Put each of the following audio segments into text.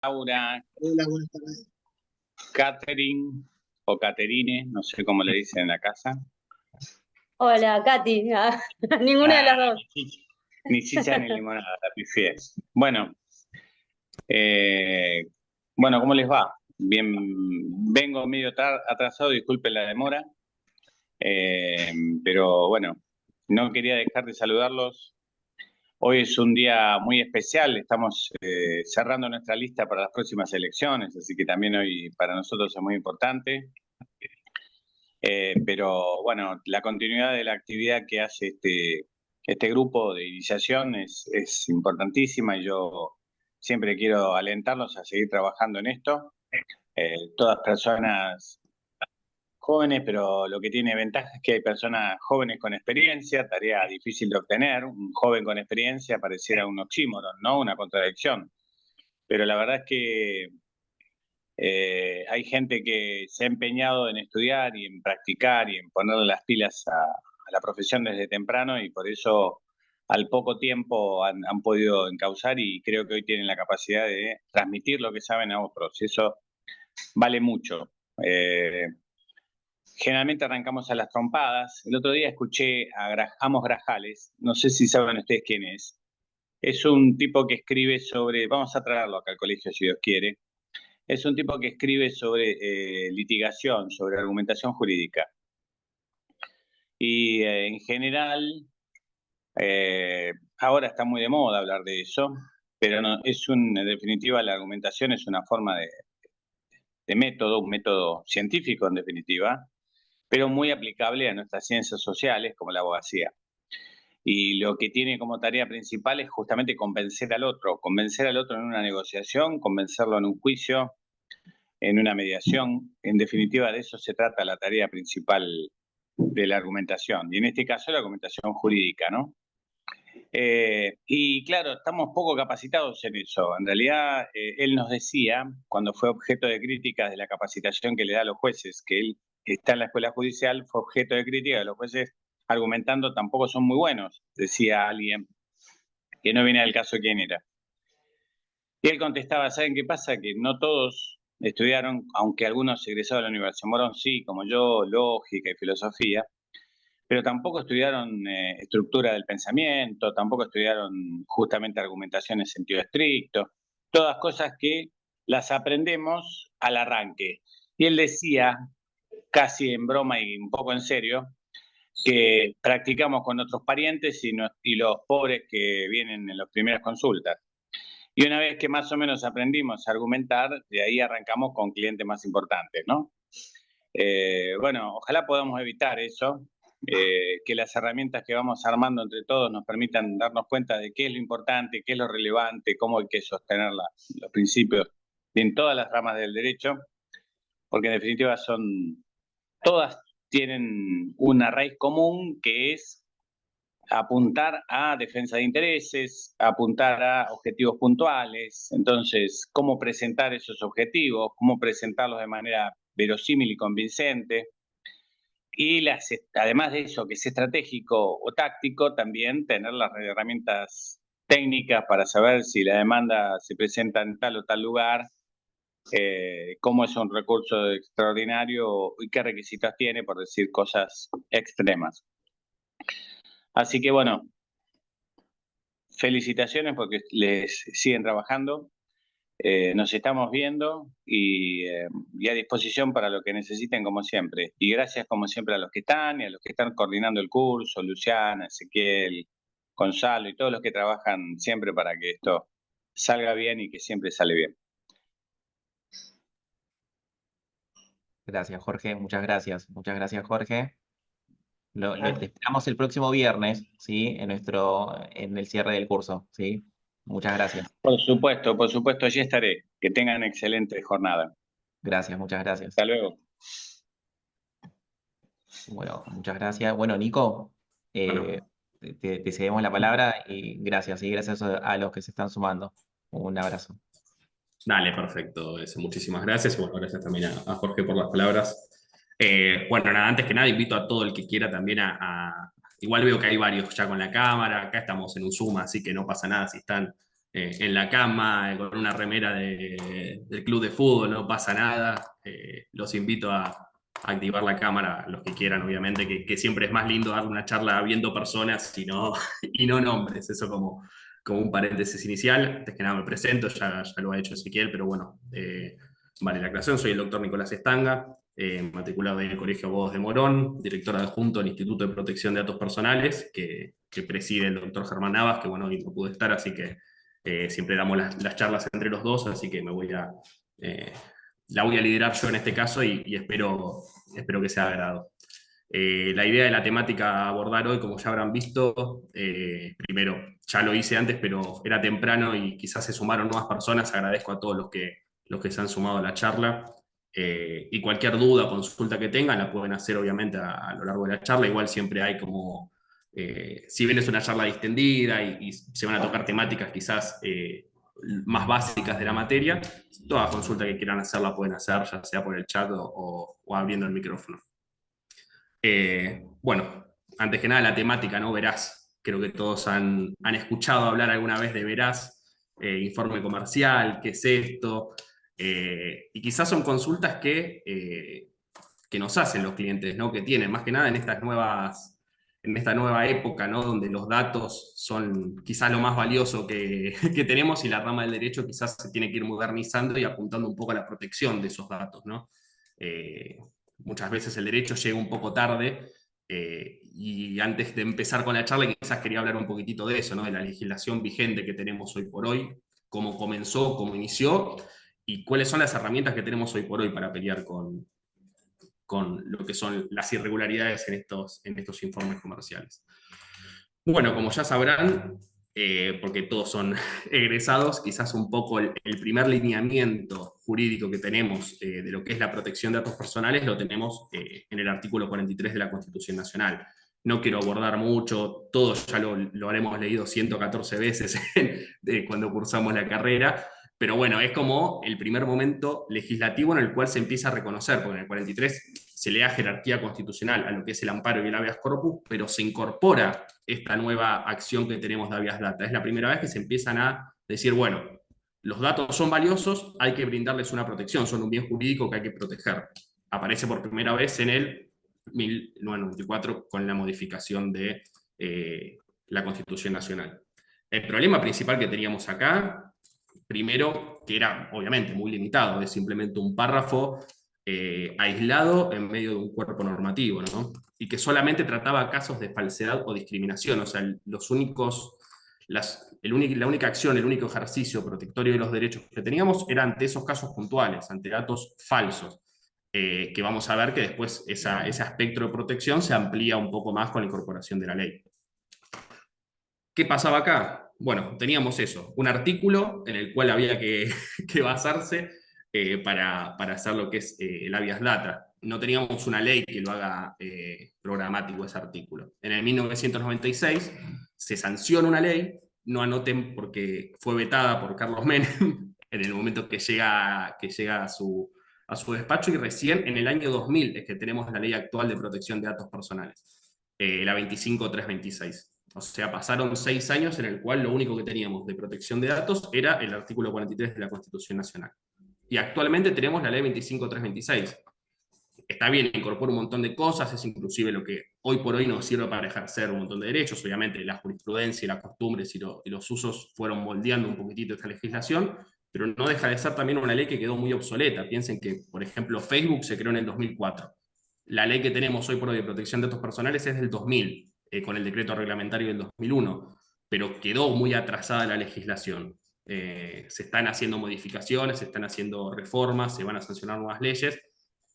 Laura, Hola, buenas tardes. Catherine o Caterine, no sé cómo le dicen en la casa. Hola, Katy. Ninguna de las dos. Ni chicha ni limonada, la pifié. Bueno, eh, bueno, ¿cómo les va? Bien, vengo medio atrasado, disculpen la demora, pero bueno, no quería dejar de saludarlos. Hoy es un día muy especial, estamos cerrando nuestra lista para las próximas elecciones, así que también hoy para nosotros es muy importante. Pero bueno, la continuidad de la actividad que hace este grupo de iniciación es importantísima y yo siempre quiero alentarlos a seguir trabajando en esto. Todas personas jóvenes, pero lo que tiene ventaja es que hay personas jóvenes con experiencia, tarea difícil de obtener. Un joven con experiencia pareciera un oxímoron, ¿no? Una contradicción. Pero la verdad es que hay gente que se ha empeñado en estudiar y en practicar y en ponerle las pilas a la profesión desde temprano y por eso al poco tiempo han podido encauzar y creo que hoy tienen la capacidad de transmitir lo que saben a otros y eso vale mucho. Generalmente arrancamos a las trompadas. El otro día escuché a Amos Grajales, no sé si saben ustedes quién es. Es un tipo que escribe sobre, vamos a traerlo acá al colegio si Dios quiere, es un tipo que escribe sobre litigación, sobre argumentación jurídica. Y en general, ahora está muy de moda hablar de eso, pero no, en definitiva la argumentación es una forma de método, un método científico en definitiva, pero muy aplicable a nuestras ciencias sociales como la abogacía. Y lo que tiene como tarea principal es justamente convencer al otro en una negociación, convencerlo en un juicio, en una mediación. En definitiva, de eso se trata la tarea principal de la argumentación, y en este caso la argumentación jurídica, ¿no? Y claro, estamos poco capacitados en eso. En realidad, él nos decía, cuando fue objeto de críticas de la capacitación que le da a los jueces, que él está en la escuela judicial, fue objeto de crítica de los jueces argumentando tampoco son muy buenos, decía alguien, que no viene al caso quién era. Y él contestaba, ¿saben qué pasa? Que no todos estudiaron, aunque algunos egresados de la Universidad Morón sí, como yo, lógica y filosofía, pero tampoco estudiaron estructura del pensamiento, tampoco estudiaron justamente argumentación en sentido estricto, todas cosas que las aprendemos al arranque. Y él decía, casi en broma y un poco en serio, que practicamos con nuestros parientes y los pobres que vienen en las primeras consultas. Y una vez que más o menos aprendimos a argumentar, de ahí arrancamos con clientes más importantes, ¿no? Bueno, ojalá podamos evitar eso, que las herramientas que vamos armando entre todos nos permitan darnos cuenta de qué es lo importante, qué es lo relevante, cómo hay que sostener los principios en todas las ramas del derecho, porque en definitiva todas tienen una raíz común que es apuntar a defensa de intereses, apuntar a objetivos puntuales. Entonces, ¿cómo presentar esos objetivos? ¿Cómo presentarlos de manera verosímil y convincente? Y además de eso, que es estratégico o táctico, también tener las herramientas técnicas para saber si la demanda se presenta en tal o tal lugar, cómo es un recurso extraordinario y qué requisitos tiene, por decir cosas extremas. Así que bueno, felicitaciones porque les siguen trabajando. Nos estamos viendo y a disposición para lo que necesiten como siempre. Y gracias como siempre a los que están y a los que están coordinando el curso, Luciana, Ezequiel, Gonzalo y todos los que trabajan siempre para que esto salga bien y que siempre sale bien. Gracias, Jorge. Muchas gracias. Muchas gracias, Jorge. Te esperamos el próximo viernes, ¿sí? En el cierre del curso, ¿sí? Muchas gracias. Por supuesto, allí estaré. Que tengan excelente jornada. Gracias, muchas gracias. Hasta luego. Bueno, muchas gracias. Bueno, Nico, te cedemos la palabra y gracias a los que se están sumando. Un abrazo. Dale, perfecto. Muchísimas gracias. Y bueno, gracias también a Jorge por las palabras. Bueno, nada, antes que nada, invito a todo el que quiera también Igual veo que hay varios ya con la cámara. Acá estamos en un Zoom, así que no pasa nada si están en la cama, con una remera del club de fútbol, no pasa nada. Los invito a activar la cámara, los que quieran, obviamente, que siempre es más lindo dar una charla viendo personas y no, y no nombres, eso como un paréntesis inicial. Antes que nada me presento, ya lo ha hecho Ezequiel, pero bueno, vale la aclaración, soy el doctor Nicolás Estanga, matriculado en el Colegio Abogados de Morón, director adjunto del Instituto de Protección de Datos Personales, que preside el doctor Germán Navas, que bueno, hoy no pudo estar, así que siempre damos las charlas entre los dos, así que la voy a liderar yo en este caso y espero que sea de agrado. La idea de la temática a abordar hoy, como ya habrán visto, primero, ya lo hice antes, pero era temprano y quizás se sumaron nuevas personas. Agradezco a todos los que se han sumado a la charla. Y cualquier duda o consulta que tengan la pueden hacer obviamente a lo largo de la charla. Igual siempre hay como, si bien es una charla distendida y se van a tocar temáticas quizás más básicas de la materia, toda consulta que quieran hacer la pueden hacer, ya sea por el chat o abriendo el micrófono. Bueno, antes que nada la temática, ¿no? Veraz. Creo que todos han escuchado hablar alguna vez de Veraz, informe comercial, qué es esto, y quizás son consultas que nos hacen los clientes, ¿no? Que tienen, más que nada en esta nueva época, ¿no? Donde los datos son quizás lo más valioso que tenemos y la rama del derecho quizás se tiene que ir modernizando y apuntando un poco a la protección de esos datos, ¿no? Muchas veces el derecho llega un poco tarde, y antes de empezar con la charla quizás quería hablar un poquitito de eso, ¿no? De la legislación vigente que tenemos hoy por hoy, cómo comenzó, cómo inició, y cuáles son las herramientas que tenemos hoy por hoy para pelear con lo que son las irregularidades en estos informes comerciales. Bueno, como ya sabrán, porque todos son egresados, quizás un poco el primer lineamiento jurídico que tenemos de lo que es la protección de datos personales lo tenemos en el artículo 43 de la Constitución Nacional. No quiero abordar mucho, todos ya lo habremos leído 114 veces cuando cursamos la carrera, pero bueno, es como el primer momento legislativo en el cual se empieza a reconocer, porque en el 43 se le da jerarquía constitucional a lo que es el amparo y el habeas corpus, pero se incorpora esta nueva acción que tenemos de habeas data. Es la primera vez que se empiezan a decir, bueno, los datos son valiosos, hay que brindarles una protección, son un bien jurídico que hay que proteger. Aparece por primera vez en el 1994 con la modificación de la Constitución Nacional. El problema principal que teníamos acá, primero, que era obviamente muy limitado, es simplemente un párrafo aislado en medio de un cuerpo normativo, ¿no? Y que solamente trataba casos de falsedad o discriminación, o sea, la única acción, el único ejercicio protectorio de los derechos que teníamos era ante esos casos puntuales, ante datos falsos, que vamos a ver que después ese espectro de protección se amplía un poco más con la incorporación de la ley. ¿Qué pasaba acá? Bueno, teníamos eso, un artículo en el cual había que basarse para hacer lo que es el habeas data. No teníamos una ley que lo haga programático ese artículo. En el 1996 se sanciona una ley, no anoten porque fue vetada por Carlos Menem en el momento que llega a su despacho, y recién en el año 2000 es que tenemos la ley actual de protección de datos personales, la 25326. O sea, pasaron 6 años en el cual lo único que teníamos de protección de datos era el artículo 43 de la Constitución Nacional. Y actualmente tenemos la ley 25326. Está bien, incorpora un montón de cosas, es inclusive lo que hoy por hoy nos sirve para ejercer un montón de derechos. Obviamente la jurisprudencia y las costumbres y los usos fueron moldeando un poquitito esta legislación, pero no deja de ser también una ley que quedó muy obsoleta. Piensen que, por ejemplo, Facebook se creó en el 2004. La ley que tenemos hoy por hoy de protección de datos personales es del 2000, con el decreto reglamentario del 2001, pero quedó muy atrasada la legislación. Se están haciendo modificaciones, se están haciendo reformas, se van a sancionar nuevas leyes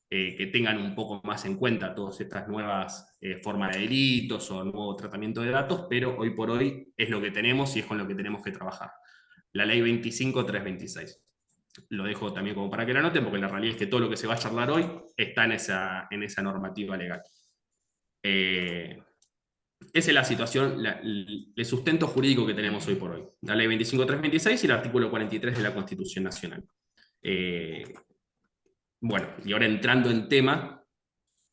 que tengan un poco más en cuenta todas estas nuevas formas de delitos o nuevo tratamiento de datos, pero hoy por hoy es lo que tenemos y es con lo que tenemos que trabajar. La ley 25326. Lo dejo también como para que la noten, porque la realidad es que todo lo que se va a charlar hoy está en esa normativa legal. Esa es la situación, el sustento jurídico que tenemos hoy por hoy. La ley 25326 y el artículo 43 de la Constitución Nacional. Bueno, y ahora entrando en tema,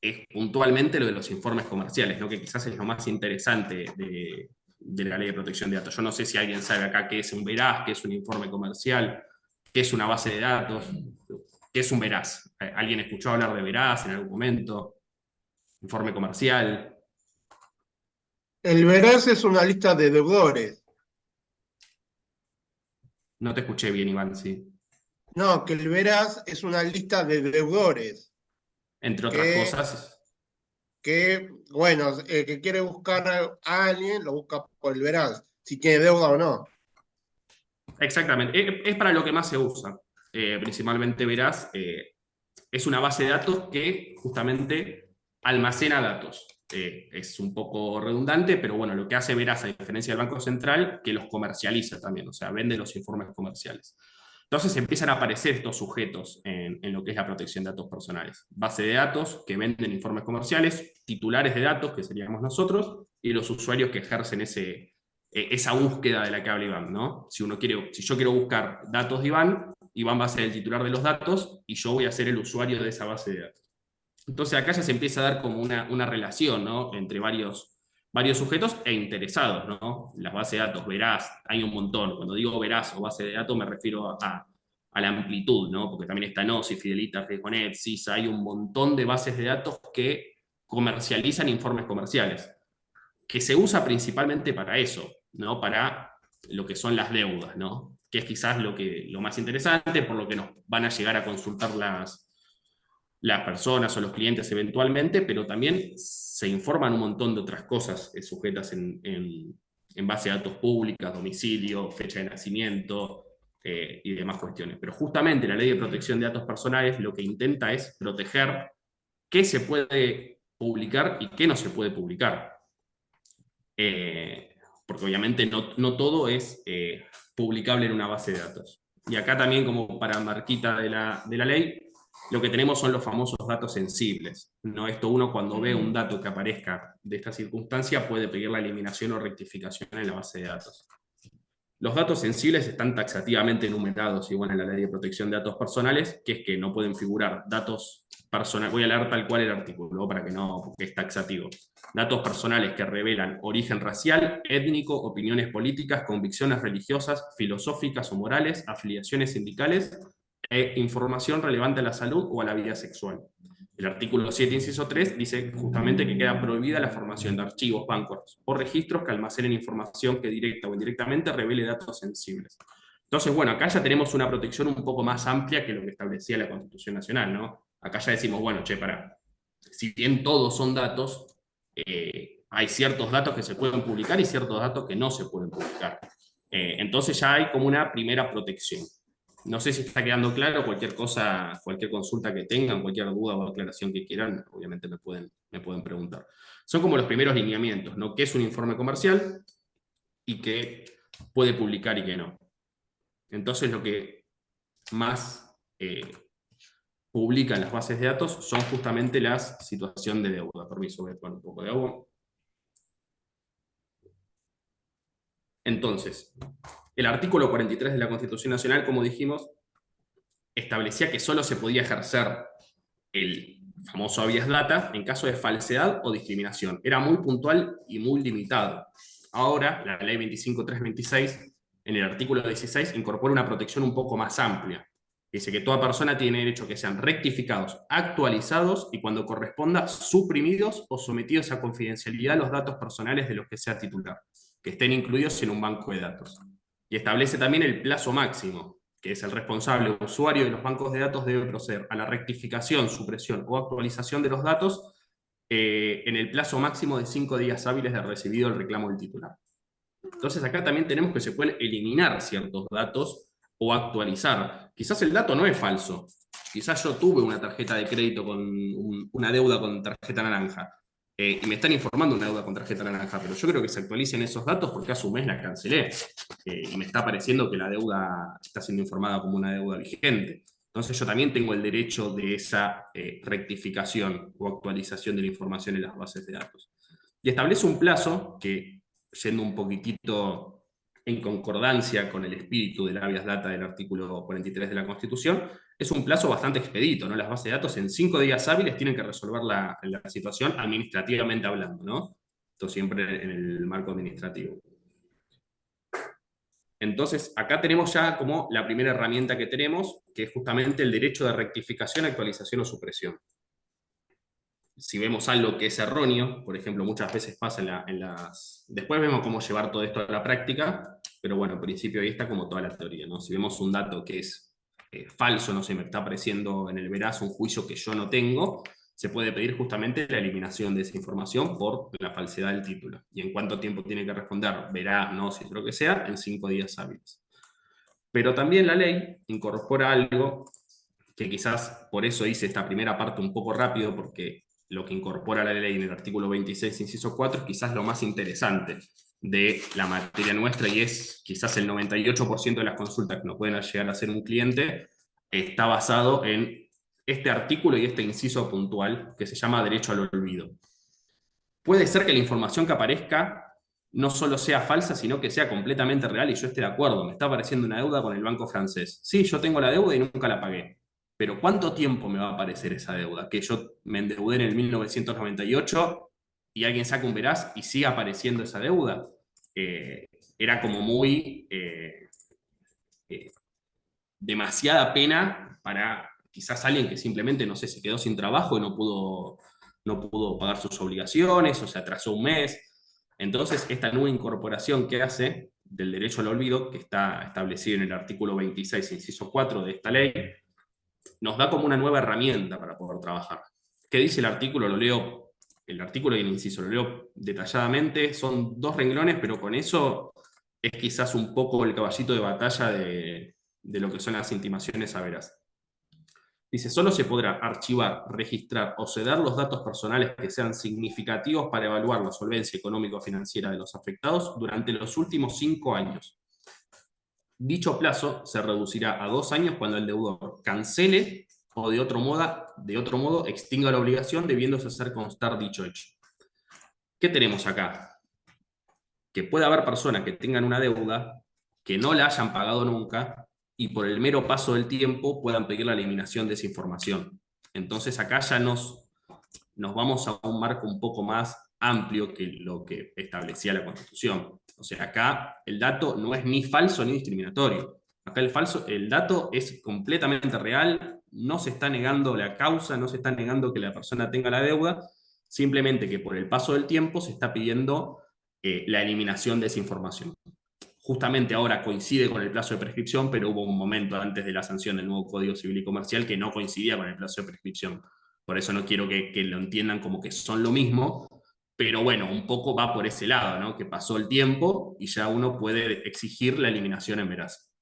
es puntualmente lo de los informes comerciales, ¿no? Que quizás es lo más interesante de la Ley de Protección de Datos. Yo no sé si alguien sabe acá qué es un veraz, qué es un informe comercial, qué es una base de datos, qué es un veraz. ¿Alguien escuchó hablar de veraz en algún momento? Informe comercial. El veraz es una lista de deudores. No te escuché bien, Iván, sí. No, que el veraz es una lista de deudores. Entre otras cosas. Bueno, el que quiere buscar a alguien lo busca por el veraz, si tiene deuda o no. Exactamente. Es para lo que más se usa. Principalmente veraz. Es una base de datos que justamente almacena datos. Es un poco redundante, pero bueno, lo que hace Veraz, a diferencia del Banco Central, que los comercializa también, o sea, vende los informes comerciales. Entonces empiezan a aparecer estos sujetos en lo que es la protección de datos personales. Base de datos que venden informes comerciales, titulares de datos, que seríamos nosotros, y los usuarios que ejercen esa búsqueda de la que habla Iván, ¿no? Si yo quiero buscar datos de Iván, Iván va a ser el titular de los datos y yo voy a ser el usuario de esa base de datos. Entonces acá ya se empieza a dar como una relación, ¿no? Entre varios sujetos e interesados, ¿no? Las bases de datos, Veraz, hay un montón. Cuando digo Veraz o base de datos me refiero a la amplitud, ¿no? Porque también está Gnosis, Fidelita, Riesgonet, CISA, hay un montón de bases de datos que comercializan informes comerciales, que se usa principalmente para eso, ¿no? Para lo que son las deudas, ¿no? Que es quizás lo más interesante, por lo que nos van a llegar a consultar las personas o los clientes eventualmente, pero también se informan un montón de otras cosas sujetas en base a datos públicas, domicilio, fecha de nacimiento y demás cuestiones. Pero justamente la Ley de Protección de Datos Personales lo que intenta es proteger qué se puede publicar y qué no se puede publicar. Porque obviamente no todo es publicable en una base de datos. Y acá también, como para marquita de la ley, lo que tenemos son los famosos datos sensibles, ¿no? Esto uno cuando ve un dato que aparezca de esta circunstancia puede pedir la eliminación o rectificación en la base de datos. Los datos sensibles están taxativamente enumerados igual en la Ley de Protección de Datos Personales, que es que no pueden figurar datos personales. Voy a leer tal cual el artículo, para que no, porque es taxativo. Datos personales que revelan origen racial, étnico, opiniones políticas, convicciones religiosas, filosóficas o morales, afiliaciones sindicales e información relevante a la salud o a la vida sexual. El artículo 7, inciso 3, dice justamente que queda prohibida la formación de archivos, bancos o registros que almacenen información que directa o indirectamente revele datos sensibles. Entonces, bueno, acá ya tenemos una protección un poco más amplia que lo que establecía la Constitución Nacional, ¿no? Acá ya decimos, bueno, si bien todos son datos, hay ciertos datos que se pueden publicar y ciertos datos que no se pueden publicar. Entonces ya hay como una primera protección. No sé si está quedando claro, cualquier cosa, cualquier consulta que tengan, cualquier duda o aclaración que quieran, obviamente me pueden preguntar. Son como los primeros lineamientos, ¿no? ¿Qué es un informe comercial y qué puede publicar y qué no? Entonces lo que más publican las bases de datos son justamente la situación de deuda. Permiso, voy a tomar un poco de agua. Entonces, el artículo 43 de la Constitución Nacional, como dijimos, establecía que solo se podía ejercer el famoso habeas data en caso de falsedad o discriminación. Era muy puntual y muy limitado. Ahora, la ley 25.326, en el artículo 16, incorpora una protección un poco más amplia. Dice que toda persona tiene derecho a que sean rectificados, actualizados y, cuando corresponda, suprimidos o sometidos a confidencialidad los datos personales de los que sea titular, que estén incluidos en un banco de datos. Y establece también el plazo máximo, que es el responsable o usuario de los bancos de datos debe proceder a la rectificación, supresión o actualización de los datos en el plazo máximo de 5 días hábiles de recibido el reclamo del titular. Entonces acá también tenemos que se pueden eliminar ciertos datos o actualizar. Quizás el dato no es falso. Quizás yo tuve una tarjeta de crédito con una deuda con tarjeta naranja. Y me están informando una deuda con tarjeta naranja, pero yo creo que se actualicen esos datos porque hace un mes la cancelé. Y me está pareciendo que la deuda está siendo informada como una deuda vigente. Entonces yo también tengo el derecho de esa rectificación o actualización de la información en las bases de datos. Y establece un plazo que, yendo un poquitito en concordancia con el espíritu del habeas data del artículo 43 de la Constitución, es un plazo bastante expedito, ¿no? Las bases de datos en 5 días hábiles tienen que resolver la situación administrativamente hablando, ¿no? Esto siempre en el marco administrativo. Entonces, acá tenemos ya como la primera herramienta que tenemos, que es justamente el derecho de rectificación, actualización o supresión. Si vemos algo que es erróneo, por ejemplo, muchas veces pasa en las... Después vemos cómo llevar todo esto a la práctica, pero bueno, en principio ahí está como toda la teoría, ¿no? Si vemos un dato que es falso, no sé, me está apareciendo en el veraz un juicio que yo no tengo, se puede pedir justamente la eliminación de esa información por la falsedad del título. ¿Y en cuánto tiempo tiene que responder? Veraz, no, si es lo que sea, en 5 días hábiles. Pero también la ley incorpora algo que quizás por eso hice esta primera parte un poco rápido, porque lo que incorpora la ley en el artículo 26, inciso 4, es quizás lo más interesante de la materia nuestra, y es quizás el 98% de las consultas que nos pueden llegar a hacer un cliente, está basado en este artículo y este inciso puntual que se llama derecho al olvido. Puede ser que la información que aparezca no solo sea falsa, sino que sea completamente real y yo esté de acuerdo. Me está apareciendo una deuda con el banco francés. Sí, yo tengo la deuda y nunca la pagué. Pero ¿cuánto tiempo me va a aparecer esa deuda? Que yo me endeudé en el 1998 y alguien saca un veraz y sigue apareciendo esa deuda. Era como muy demasiada pena para quizás alguien que simplemente, no sé, se quedó sin trabajo y no pudo pagar sus obligaciones o se atrasó un mes. Entonces, esta nueva incorporación que hace del derecho al olvido, que está establecido en el artículo 26, inciso 4 de esta ley, nos da como una nueva herramienta para poder trabajar. ¿Qué dice el artículo? Lo leo, el artículo y el inciso, lo leo detalladamente, son 2 renglones, pero con eso es quizás un poco el caballito de batalla de lo que son las intimaciones a veraz. Dice, solo se podrá archivar, registrar o ceder los datos personales que sean significativos para evaluar la solvencia económico-financiera de los afectados durante los últimos 5 años. Dicho plazo se reducirá a 2 años cuando el deudor cancele o de otro modo extinga la obligación debiéndose hacer constar dicho hecho. ¿Qué tenemos acá? Que puede haber personas que tengan una deuda, que no la hayan pagado nunca, y por el mero paso del tiempo puedan pedir la eliminación de esa información. Entonces acá ya nos vamos a un marco un poco más amplio que lo que establecía la Constitución. O sea, acá el dato no es ni falso ni discriminatorio. Acá el dato es completamente real, no se está negando la causa, no se está negando que la persona tenga la deuda, simplemente que por el paso del tiempo se está pidiendo la eliminación de esa información. Justamente ahora coincide con el plazo de prescripción, pero hubo un momento antes de la sanción del nuevo Código Civil y Comercial que no coincidía con el plazo de prescripción. Por eso no quiero que lo entiendan como que son lo mismo, pero bueno, un poco va por ese lado, ¿no? Que pasó el tiempo y ya uno puede exigir la eliminación en veraz.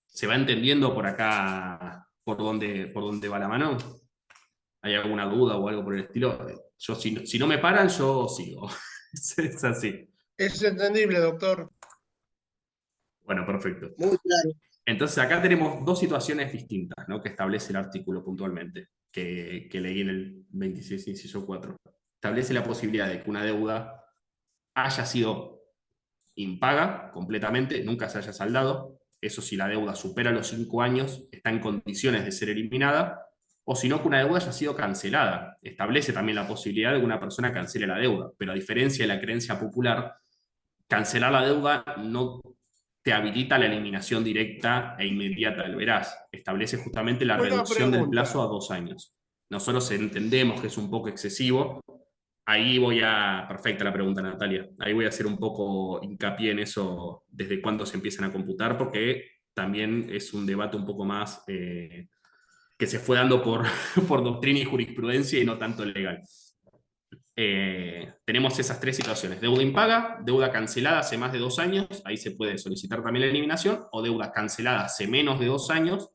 ¿Se va entendiendo por acá por dónde va la mano? ¿Hay alguna duda o algo por el estilo? Yo, si no me paran, yo sigo. Es así. Es entendible, doctor. Bueno, perfecto. Muy claro. Entonces acá tenemos 2 situaciones distintas, ¿no? Que establece el artículo puntualmente, que leí en el 26, inciso 4. Establece la posibilidad de que una deuda haya sido impaga completamente, nunca se haya saldado. Eso si la deuda supera los 5 años, está en condiciones de ser eliminada, o si no, que una deuda haya sido cancelada. Establece también la posibilidad de que una persona cancele la deuda, pero a diferencia de la creencia popular, cancelar la deuda no te habilita la eliminación directa e inmediata del veraz. Establece justamente la reducción del plazo a 2 años. Nosotros entendemos que es un poco excesivo. Ahí perfecta la pregunta, Natalia. Ahí voy a hacer un poco hincapié en eso, desde cuándo se empiezan a computar, porque también es un debate un poco más que se fue dando por doctrina y jurisprudencia y no tanto legal. Tenemos esas 3 situaciones: deuda impaga, deuda cancelada hace más de 2 años, ahí se puede solicitar también la eliminación, o deuda cancelada hace menos de 2 años,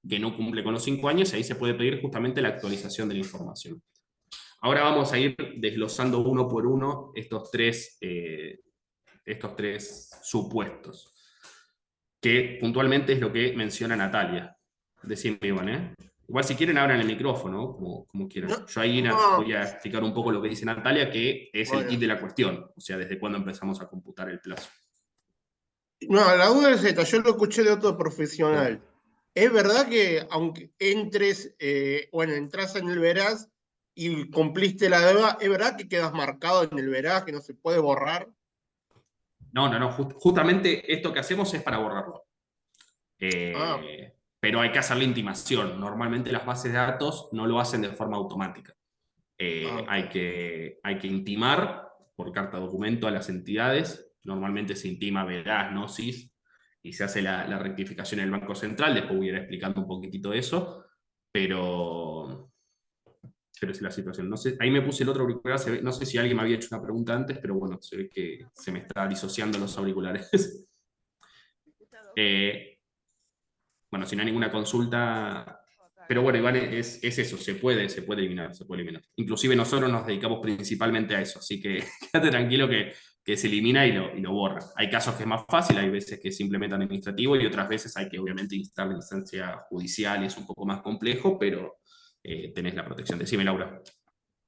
que no cumple con los 5 años, y ahí se puede pedir justamente la actualización de la información. Ahora vamos a ir desglosando uno por uno estos tres supuestos, que puntualmente es lo que menciona Natalia. Decime, Iván, Igual si quieren abran el micrófono, como quieran. No, yo ahí voy a explicar un poco lo que dice Natalia, que es el kit de la cuestión, o sea, desde cuándo empezamos a computar el plazo. No, la duda es esta, yo lo escuché de otro profesional. ¿Es verdad que aunque entras en el veraz y cumpliste la deuda, es verdad que quedas marcado en el veraz, que no se puede borrar? Justamente esto que hacemos es para borrarlo. Ah, Pero hay que hacer la intimación. Normalmente las bases de datos no lo hacen de forma automática. Hay que intimar por carta documento a las entidades. Normalmente se intima Veraz, Gnosis, y se hace la rectificación en el Banco Central. Después voy a ir explicando un poquitito eso, pero es la situación. No sé, ahí me puse el otro auricular, no sé si alguien me había hecho una pregunta antes, pero bueno, se ve que se me está disociando los auriculares. Bueno, si no hay ninguna consulta, pero bueno, Iván, es eso, se puede eliminar, se puede eliminar. Inclusive nosotros nos dedicamos principalmente a eso, así que quédate tranquilo que se elimina y lo borra. Hay casos que es más fácil, hay veces que es simplemente administrativo y otras veces hay que obviamente instar la instancia judicial y es un poco más complejo, pero tenés la protección. Decime, Laura.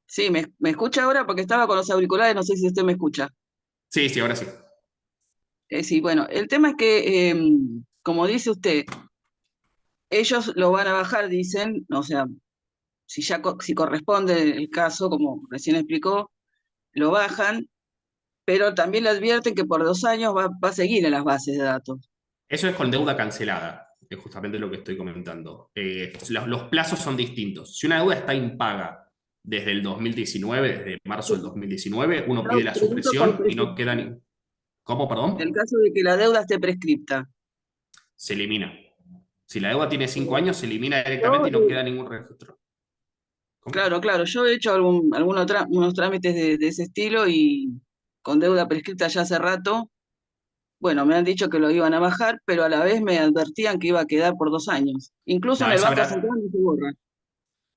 Sí, me escucha ahora porque estaba con los auriculares, no sé si usted me escucha. Sí, sí, ahora sí. Sí, bueno, el tema es que, como dice usted, ellos lo van a bajar, dicen, o sea, si corresponde el caso, como recién explicó, lo bajan, pero también le advierten que por 2 años va a seguir en las bases de datos. Eso es con deuda cancelada, es justamente lo que estoy comentando. Los plazos son distintos. Si una deuda está impaga desde el 2019, desde marzo del 2019, uno pide No, la pregunto por supresión y no queda ni... ¿Cómo, en el perdón? caso de que la deuda esté prescripta. Se elimina. Si la deuda tiene 5 años, se elimina Yo, directamente y no queda ningún registro. ¿Cómo? claro, yo he hecho unos trámites de ese estilo y con deuda prescripta ya hace rato. Bueno, me han dicho que lo iban a bajar, pero a la vez me advertían que iba a quedar por 2 años. Incluso No, en el esa Banco habrá, Central no se borra.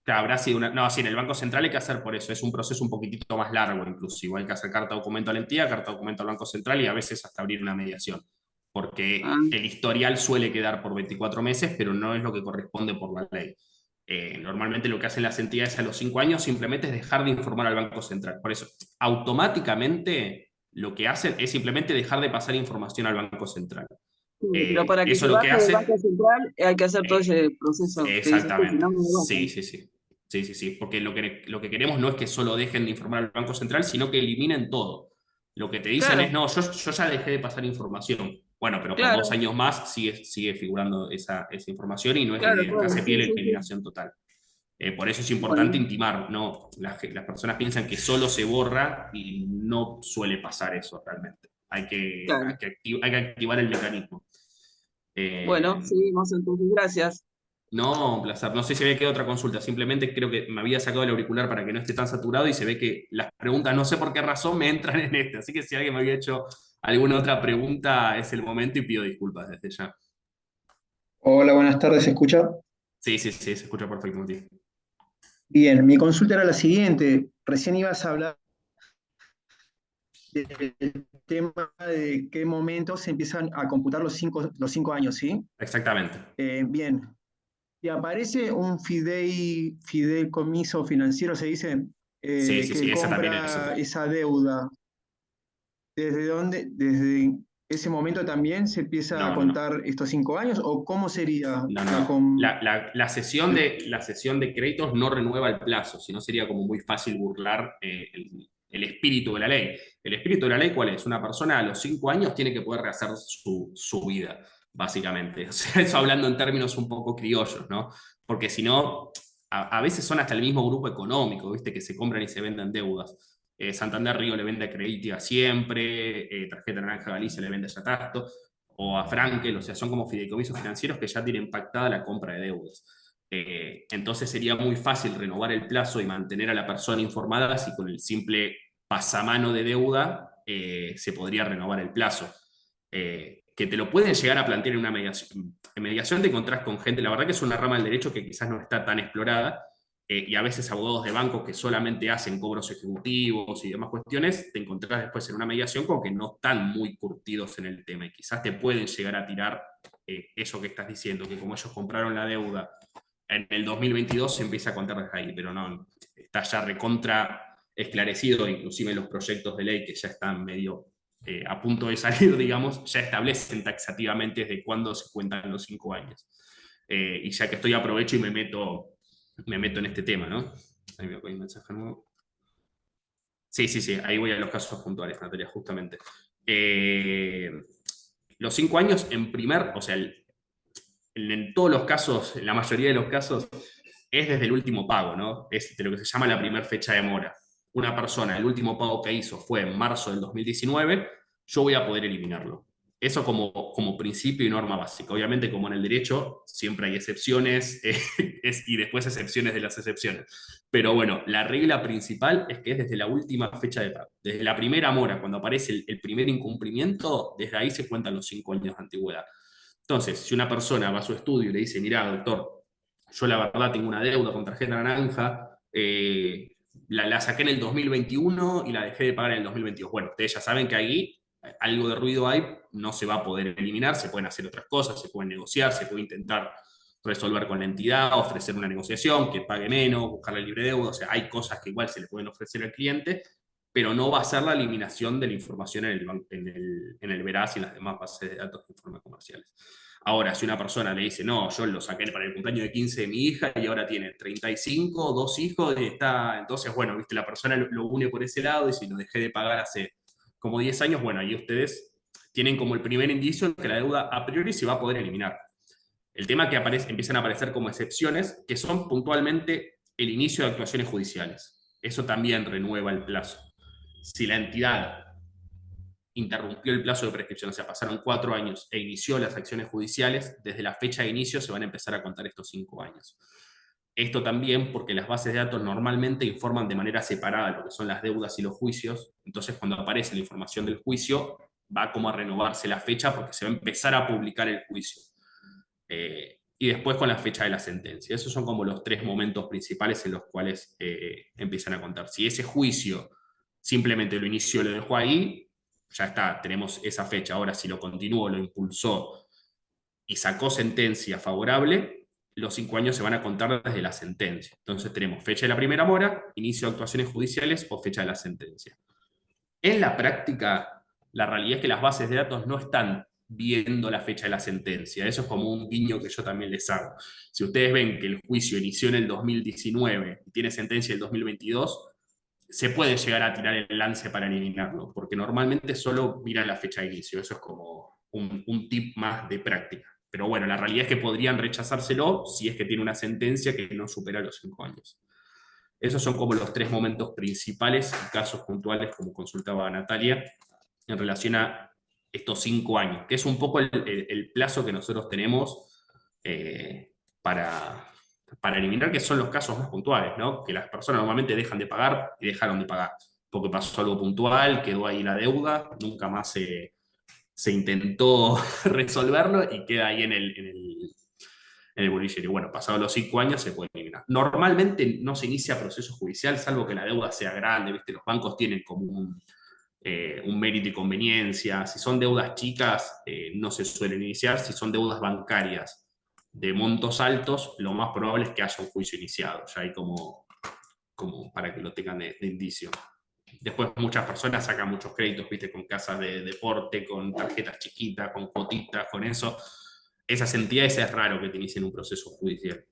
claro, habrá sido una... No, sí, en el Banco Central hay que hacer por eso. Es un proceso un poquitito más largo, inclusive. Hay que hacer carta documento a la entidad, carta documento al Banco Central y a veces hasta abrir una mediación. Ah, Porque el historial suele quedar por 24 meses, pero no es lo que corresponde por la ley. Normalmente lo que hacen las entidades a los 5 años simplemente es dejar de informar al Banco Central. Por eso, automáticamente lo que hacen es simplemente dejar de pasar información al Banco Central. sí, pero para que Eso se lo que baje del Banco hace... Central hay que hacer todo eh, ese proceso que dice usted, si exactamente. no, no lo Sí, bajan. sí, sí. Sí, sí, sí. Porque lo que queremos no es que solo dejen de informar al Banco Central, sino que eliminen todo. Lo que te dicen es, Claro, no, yo ya dejé de pasar información. Bueno, pero por claro, 2 años más sigue figurando esa información y no es la claro, idea. Acá claro, se sí, pide la sí, sí. eliminación total. Por eso es Bueno, importante intimar, ¿no? Las personas piensan que solo se borra y no suele pasar eso realmente. claro. Hay que activar el mecanismo. Bueno, Eh, seguimos entonces, gracias. no, un placer. No sé si había quedado otra consulta. Simplemente creo que me había sacado el auricular para que no esté tan saturado y se ve que las preguntas, no sé por qué razón, me entran en este. Así que si alguien me había hecho alguna otra pregunta, es el momento y pido disculpas desde ya. Hola, buenas tardes, ¿se escucha? Sí, sí, sí, se escucha perfectamente. Bien, mi consulta era la siguiente. Recién ibas a hablar del tema de qué momento se empiezan a computar los cinco años, ¿sí? Exactamente. Bien. Y aparece un fideicomiso financiero, se dice, Sí, sí, que sí, esa también es. compra esa deuda. ¿Desde dónde? ¿Desde ese momento también se empieza a No, no, no. contar estos 5 años? ¿O cómo sería No, no, la no. com- La sesión de créditos no renueva el plazo, sino sería como muy fácil burlar el espíritu de la ley. ¿El espíritu de la ley cuál es? Una persona a los 5 años tiene que poder rehacer su vida, básicamente. O sea, eso hablando en términos un poco criollos, ¿no? Porque si no, a veces son hasta el mismo grupo económico, ¿viste? Que se compran y se venden deudas. Santander Río le vende a Creditia siempre, Tarjeta Naranja Galicia le vende a Yatasto o a Frankel, o sea, son como fideicomisos financieros que ya tienen pactada la compra de deudas. Entonces sería muy fácil renovar el plazo y mantener a la persona informada si con el simple pasamano de deuda se podría renovar el plazo. Que te lo pueden llegar a plantear en una mediación. En mediación te encontrás con gente, la verdad que es una rama del derecho que quizás no está tan explorada, y a veces abogados de banco que solamente hacen cobros ejecutivos y demás cuestiones, te encontrás después en una mediación con que no están muy curtidos en el tema y quizás te pueden llegar a tirar eso que estás diciendo, que como ellos compraron la deuda en el 2022 se empieza a contar desde ahí, pero no, está ya recontra esclarecido, inclusive los proyectos de ley que ya están medio a punto de salir, digamos, ya establecen taxativamente desde cuándo se cuentan los 5 años. Y ya que estoy aprovecho y me meto en este tema, ¿no? Ahí me voy a mensaje nuevo. Sí, sí, sí, ahí voy a los casos puntuales, Natalia, justamente. Los 5 años o sea, en todos los casos, en la mayoría de los casos, es desde el último pago, ¿no? Es de lo que se llama la primera fecha de mora. Una persona, el último pago que hizo fue en marzo del 2019, yo voy a poder eliminarlo. Eso como principio y norma básica. Obviamente, como en el derecho, siempre hay excepciones y después excepciones de las excepciones. Pero bueno, la regla principal es que es desde la última fecha de pago. Desde la primera mora, cuando aparece el primer incumplimiento, desde ahí se cuentan los 5 años de antigüedad. Entonces, si una persona va a su estudio y le dice, mira, doctor, yo la verdad tengo una deuda con tarjeta naranja, la saqué en el 2021 y la dejé de pagar en el 2022. Bueno, ustedes ya saben que ahí algo de ruido hay, no se va a poder eliminar, se pueden hacer otras cosas, se pueden negociar, se puede intentar resolver con la entidad, ofrecer una negociación, que pague menos, buscarle libre deuda, o sea, hay cosas que igual se le pueden ofrecer al cliente, pero no va a ser la eliminación de la información en el Veraz y en las demás bases de datos de informes comerciales. Ahora, si una persona le dice, no, yo lo saqué para el cumpleaños de 15 de mi hija y ahora tiene 35, 2 hijos, y está, entonces, bueno, viste, la persona lo une por ese lado y si lo dejé de pagar hace como 10 años, bueno, ahí ustedes tienen como el primer indicio en que la deuda a priori se va a poder eliminar. El tema es que empiezan a aparecer como excepciones, que son puntualmente el inicio de actuaciones judiciales. Eso también renueva el plazo. Si la entidad interrumpió el plazo de prescripción, o sea, pasaron 4 años e inició las acciones judiciales, desde la fecha de inicio se van a empezar a contar estos 5 años. Esto también porque las bases de datos normalmente informan de manera separada lo que son las deudas y los juicios, entonces cuando aparece la información del juicio va como a renovarse la fecha porque se va a empezar a publicar el juicio. Y después con la fecha de la sentencia. Esos son como los 3 momentos principales en los cuales empiezan a contar. Si ese juicio simplemente lo inició, lo dejó ahí, ya está, tenemos esa fecha. Ahora, si lo continuó, lo impulsó y sacó sentencia favorable, los 5 años se van a contar desde la sentencia. Entonces tenemos fecha de la primera mora, inicio de actuaciones judiciales o fecha de la sentencia. En la práctica, la realidad es que las bases de datos no están viendo la fecha de la sentencia. Eso es como un guiño que yo también les hago. Si ustedes ven que el juicio inició en el 2019 y tiene sentencia el 2022, se puede llegar a tirar el lance para eliminarlo, porque normalmente solo miran la fecha de inicio. Eso es como un tip más de práctica. Pero bueno, la realidad es que podrían rechazárselo si es que tiene una sentencia que no supera los 5 años. Esos son como los 3 momentos principales, casos puntuales, como consultaba Natalia, en relación a estos 5 años, que es un poco el plazo que nosotros tenemos para eliminar, que son los casos más puntuales, ¿no? Que las personas normalmente dejan de pagar y dejaron de pagar, porque pasó algo puntual, quedó ahí la deuda, nunca más se intentó resolverlo y queda ahí en el bolillero. Bueno, pasados los 5 años se puede eliminar. Normalmente no se inicia proceso judicial, salvo que la deuda sea grande, ¿viste? Los bancos tienen como un mérito y conveniencia. Si son deudas chicas, no se suelen iniciar. Si son deudas bancarias de montos altos, lo más probable es que haya un juicio iniciado. Ya hay como para que lo tengan de indicio. Después muchas personas sacan muchos créditos, ¿viste? Con casas de deporte, con tarjetas chiquitas, con cuotitas, con eso. Esas entidades es raro que te inicien un proceso judicial.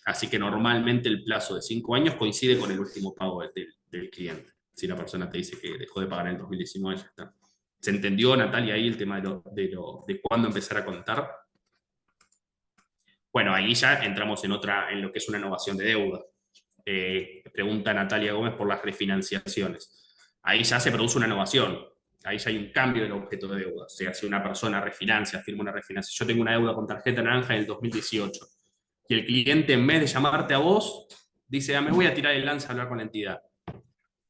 Así que normalmente el plazo de 5 años coincide con el último pago del cliente. Si la persona te dice que dejó de pagar en el 2019, ya está. ¿Se entendió, Natalia, ahí el tema de cuándo empezar a contar? Bueno, ahí ya entramos en lo que es una innovación de deuda. Pregunta Natalia Gómez por las refinanciaciones. Ahí ya se produce una innovación. Ahí ya hay un cambio del objeto de deuda. O sea, si una persona refinancia, firma una refinanciación, yo tengo una deuda con tarjeta naranja en el 2018, y el cliente, en vez de llamarte a vos, dice, me voy a tirar el lance a hablar con la entidad.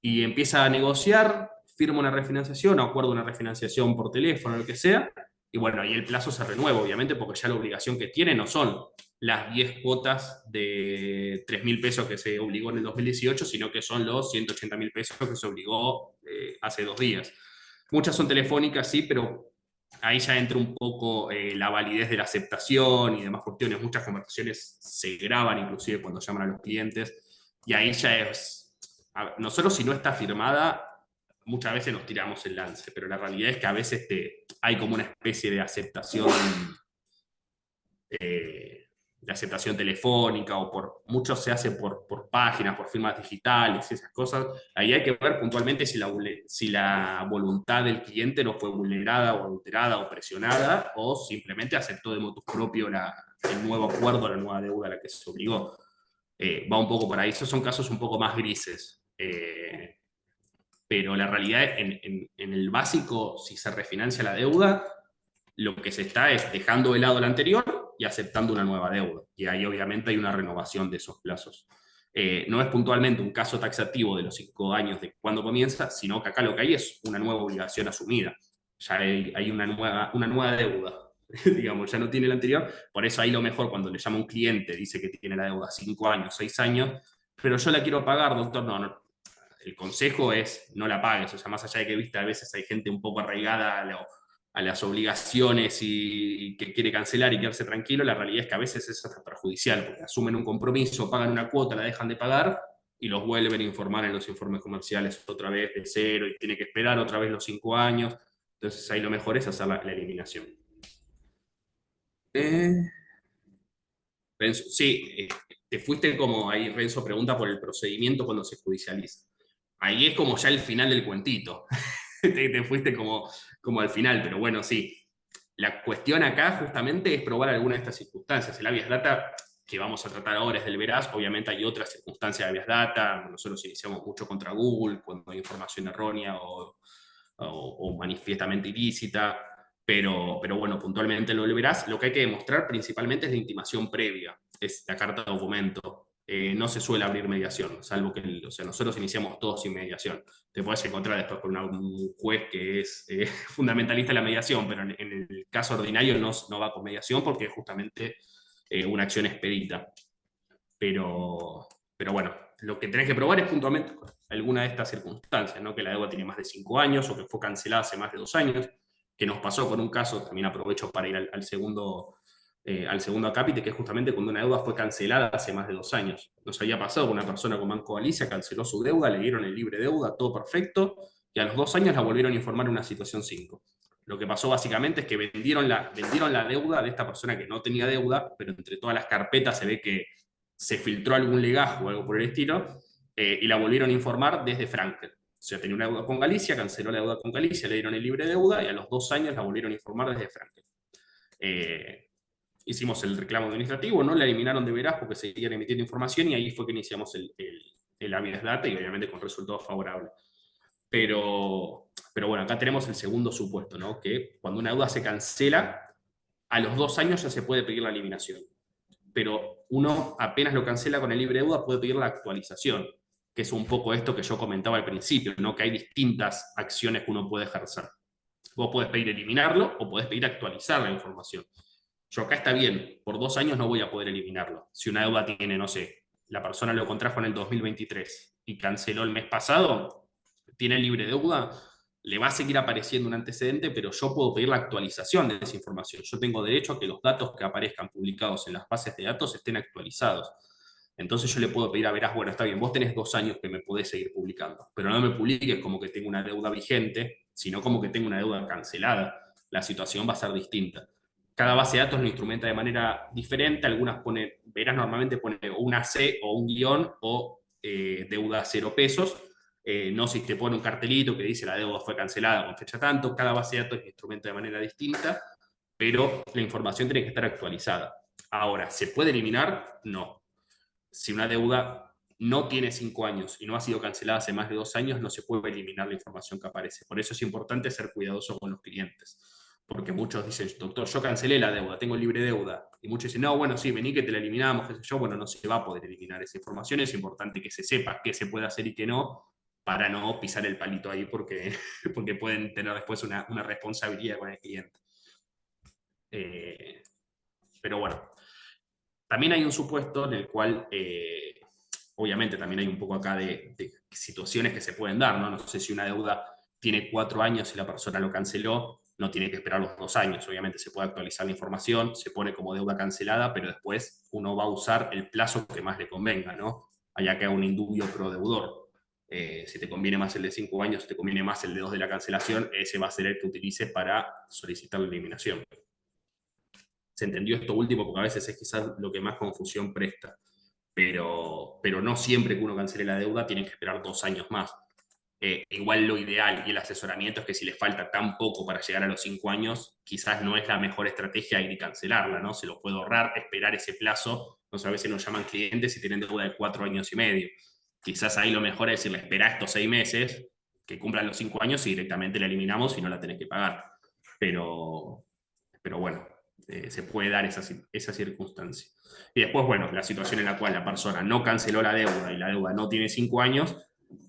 Y empieza a negociar, firma una refinanciación, o acuerda una refinanciación por teléfono, lo que sea, y bueno, ahí el plazo se renueva, obviamente, porque ya la obligación que tiene no son las 10 cuotas de 3.000 pesos que se obligó en el 2018, sino que son los 180.000 pesos que se obligó hace 2 días. Muchas son telefónicas, sí, pero ahí ya entra un poco la validez de la aceptación y demás cuestiones. Muchas conversaciones se graban inclusive cuando llaman a los clientes, y ahí ya es... nosotros, si no está firmada, muchas veces nos tiramos el lance, pero la realidad es que a veces hay como una especie de aceptación de aceptación telefónica, o mucho se hace por páginas, por firmas digitales y esas cosas. Ahí hay que ver puntualmente si la voluntad del cliente no fue vulnerada o alterada o presionada, o simplemente aceptó de motu propio el nuevo acuerdo, la nueva deuda a la que se obligó. Va un poco por ahí. Esos son casos un poco más grises. Pero la realidad, en el básico, si se refinancia la deuda, lo que se está es dejando de lado la anterior y aceptando una nueva deuda. Y ahí obviamente hay una renovación de esos plazos. No es puntualmente un caso taxativo de los 5 años de cuando comienza, sino que acá lo que hay es una nueva obligación asumida. Ya hay una nueva deuda, digamos, ya no tiene la anterior. Por eso ahí lo mejor cuando le llama un cliente, dice que tiene la deuda 5 años, 6 años, pero yo la quiero pagar, doctor, no. El consejo es no la pagues. O sea, más allá de que, viste, a veces hay gente un poco arraigada a las obligaciones y que quiere cancelar y quedarse tranquilo, la realidad es que a veces es hasta perjudicial, porque asumen un compromiso, pagan una cuota, la dejan de pagar y los vuelven a informar en los informes comerciales otra vez de cero y tiene que esperar otra vez los 5 años. Entonces ahí lo mejor es hacer la eliminación. Renzo, sí, te fuiste como ahí, Renzo pregunta por el procedimiento cuando se judicializa. Ahí es como ya el final del cuentito. Te fuiste como al final, pero bueno, sí. La cuestión acá justamente es probar alguna de estas circunstancias. El habeas data que vamos a tratar ahora es del veraz, obviamente hay otras circunstancias de habeas data. Nosotros iniciamos mucho contra Google cuando hay información errónea o manifiestamente ilícita, pero bueno, puntualmente lo del veraz, lo que hay que demostrar principalmente es la intimación previa, es la carta de documento. No se suele abrir mediación, salvo que nosotros iniciamos todos sin mediación. Te puedes encontrar después con un juez que es fundamentalista en la mediación, pero en el caso ordinario no va con mediación porque es justamente una acción expedita. Pero bueno, lo que tenés que probar es puntualmente alguna de estas circunstancias, ¿no? Que la deuda tiene más de 5 años o que fue cancelada hace más de 2 años, que nos pasó con un caso, también aprovecho para ir al segundo acápite, que es justamente cuando una deuda fue cancelada hace más de 2 años. Nos había pasado con una persona con Banco Galicia, canceló su deuda, le dieron el libre deuda, todo perfecto, y a los 2 años la volvieron a informar en una situación 5. Lo que pasó básicamente es que vendieron la deuda de esta persona que no tenía deuda, pero entre todas las carpetas se ve que se filtró algún legajo o algo por el estilo, y la volvieron a informar desde Frankel. O sea, tenía una deuda con Galicia, canceló la deuda con Galicia, le dieron el libre deuda, y a los 2 años la volvieron a informar desde Frankel. Hicimos el reclamo administrativo, no la eliminaron de veraz porque seguían emitiendo información, y ahí fue que iniciamos el habeas data, y obviamente con resultados favorables. Pero bueno, acá tenemos el segundo supuesto, ¿no? Que cuando una deuda se cancela, a los 2 años ya se puede pedir la eliminación. Pero uno apenas lo cancela con el libre deuda puede pedir la actualización, que es un poco esto que yo comentaba al principio, ¿no? Que hay distintas acciones que uno puede ejercer. Vos podés pedir eliminarlo o podés pedir actualizar la información. Yo acá está bien, por 2 años no voy a poder eliminarlo. Si una deuda tiene, no sé, la persona lo contrajo en el 2023 y canceló el mes pasado, tiene libre deuda, le va a seguir apareciendo un antecedente, pero yo puedo pedir la actualización de esa información. Yo tengo derecho a que los datos que aparezcan publicados en las bases de datos estén actualizados. Entonces yo le puedo pedir a veraz, bueno, está bien, vos tenés 2 años que me podés seguir publicando, pero no me publiques como que tengo una deuda vigente, sino como que tengo una deuda cancelada. La situación va a ser distinta. Cada base de datos lo instrumenta de manera diferente. Algunas veraz normalmente pone una C o un guión o deuda 0 pesos. No si te pone un cartelito que dice la deuda fue cancelada con fecha tanto. Cada base de datos lo instrumenta de manera distinta, pero la información tiene que estar actualizada. Ahora, ¿se puede eliminar? No. Si una deuda no tiene 5 años y no ha sido cancelada hace más de 2 años, no se puede eliminar la información que aparece. Por eso es importante ser cuidadoso con los clientes. Porque muchos dicen, doctor, yo cancelé la deuda, tengo libre deuda. Y muchos dicen, no, bueno, sí, vení que te la eliminamos, qué sé yo. Bueno, no se va a poder eliminar esa información. Es importante que se sepa qué se puede hacer y qué no, para no pisar el palito ahí, porque pueden tener después una responsabilidad con el cliente. Pero bueno, también hay un supuesto en el cual, obviamente también hay un poco acá de situaciones que se pueden dar, ¿no? No sé si una deuda tiene 4 años y la persona lo canceló, no tiene que esperar los 2 años. Obviamente se puede actualizar la información, se pone como deuda cancelada, pero después uno va a usar el plazo que más le convenga, ¿no? Hay acá un indubio pro deudor. Si te conviene más el de 5 años, si te conviene más el de 2 de la cancelación, ese va a ser el que utilices para solicitar la eliminación. se entendió esto último porque a veces es quizás lo que más confusión presta. Pero no siempre que uno cancele la deuda tiene que esperar 2 años más. Igual lo ideal y el asesoramiento es que si le falta tan poco para llegar a los 5 años, quizás no es la mejor estrategia ir y cancelarla, ¿no? Se lo puede ahorrar, esperar ese plazo. A veces nos llaman clientes y tienen deuda de 4 años y medio. Quizás ahí lo mejor es decirle, espera estos 6 meses, que cumplan los 5 años y directamente la eliminamos y no la tenés que pagar. Pero bueno, se puede dar esa circunstancia. Y después, bueno, la situación en la cual la persona no canceló la deuda y la deuda no tiene 5 años,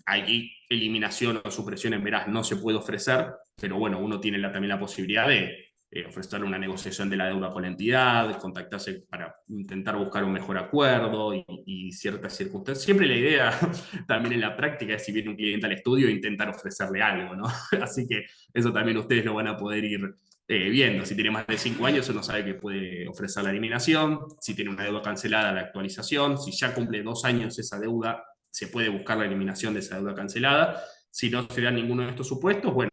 ahí eliminación o supresión en veraz no se puede ofrecer, pero bueno, uno tiene también la posibilidad de ofrecerle una negociación de la deuda con la entidad, contactarse para intentar buscar un mejor acuerdo y ciertas circunstancias. Siempre la idea, también en la práctica, es si viene un cliente al estudio, intentar ofrecerle algo, ¿no? Así que eso también ustedes lo van a poder ir viendo. Si tiene más de 5 años, uno sabe que puede ofrecer la eliminación. Si tiene una deuda cancelada, la actualización. Si ya cumple 2 años esa deuda, se puede buscar la eliminación de esa deuda cancelada. Si no se da ninguno de estos supuestos, bueno,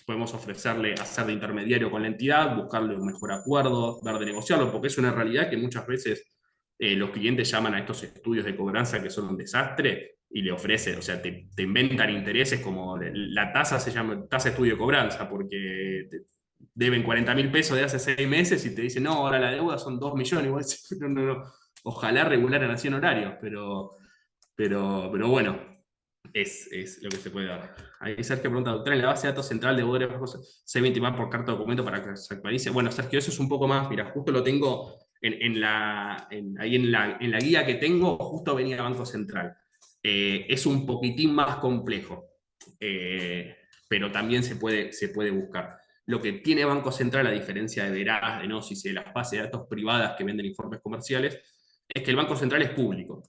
podemos ofrecerle hacer de intermediario con la entidad, buscarle un mejor acuerdo, ver de negociarlo, porque es una realidad que muchas veces los clientes llaman a estos estudios de cobranza que son un desastre y le ofrecen, o sea, te inventan intereses como la tasa se llama tasa de estudio de cobranza, porque deben 40.000 pesos de hace 6 meses y te dicen, no, ahora la deuda son 2 millones. Y vos decís, no. Ojalá regularan así en horarios, pero bueno, es lo que se puede dar. Ahí Sergio pregunta, doctora, en la base de datos central de deudores se debe intimar por carta de documento para que se actualice. Bueno, Sergio, eso es un poco más, mira, justo lo tengo ahí en la guía que tengo, justo venía Banco Central. Es un poquitín más complejo, pero también se puede buscar. Lo que tiene Banco Central, a diferencia de Veraz, de Gnosis y de las bases de datos privadas que venden informes comerciales, es que el Banco Central es público.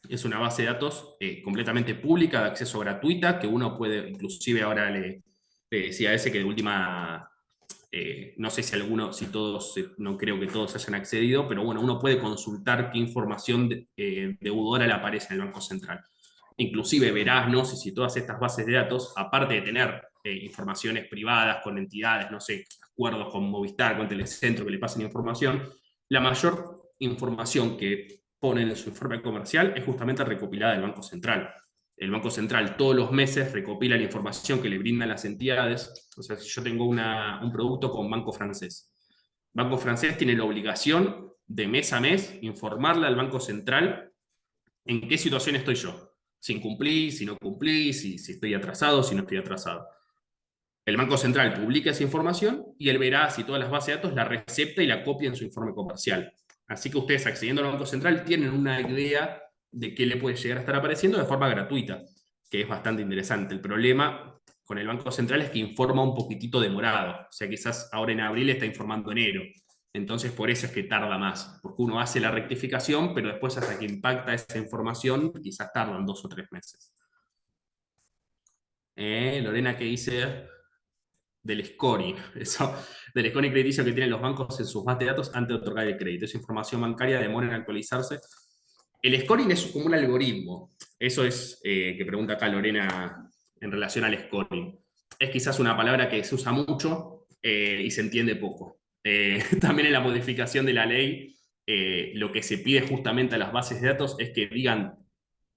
Es una base de datos completamente pública, de acceso gratuita, que uno puede, inclusive ahora le decía a ese que de última, no sé si todos, no creo que todos hayan accedido, pero bueno, uno puede consultar qué información deudora le aparece en el Banco Central. Inclusive Veraz, Gnosis y todas estas bases de datos, aparte de tener informaciones privadas con entidades, no sé, acuerdos con Movistar, con Telecentro, que le pasen información, la mayor información que ponen en su informe comercial es justamente recopilada del Banco Central. El Banco Central todos los meses recopila la información que le brindan las entidades. O sea, si yo tengo un producto con Banco Francés, Banco Francés tiene la obligación de mes a mes informarle al Banco Central en qué situación estoy yo. Si incumplí, si no cumplí, si estoy atrasado, si no estoy atrasado. El Banco Central publica esa información y el Veraz y todas las bases de datos la recepta y la copia en su informe comercial. Así que ustedes, accediendo al Banco Central, tienen una idea de qué le puede llegar a estar apareciendo de forma gratuita, que es bastante interesante. El problema con el Banco Central es que informa un poquitito demorado. O sea, quizás ahora en abril está informando enero. Entonces, por eso es que tarda más, porque uno hace la rectificación, pero después hasta que impacta esa información, quizás tardan 2 o 3 meses. Lorena, ¿qué dice del scoring? Eso, del scoring crediticio que tienen los bancos en sus bases de datos antes de otorgar el crédito. Esa información bancaria demora en actualizarse. El scoring es como un algoritmo. Eso es que pregunta acá Lorena en relación al scoring. Es quizás una palabra que se usa mucho y se entiende poco. También en la modificación de la ley, lo que se pide justamente a las bases de datos es que digan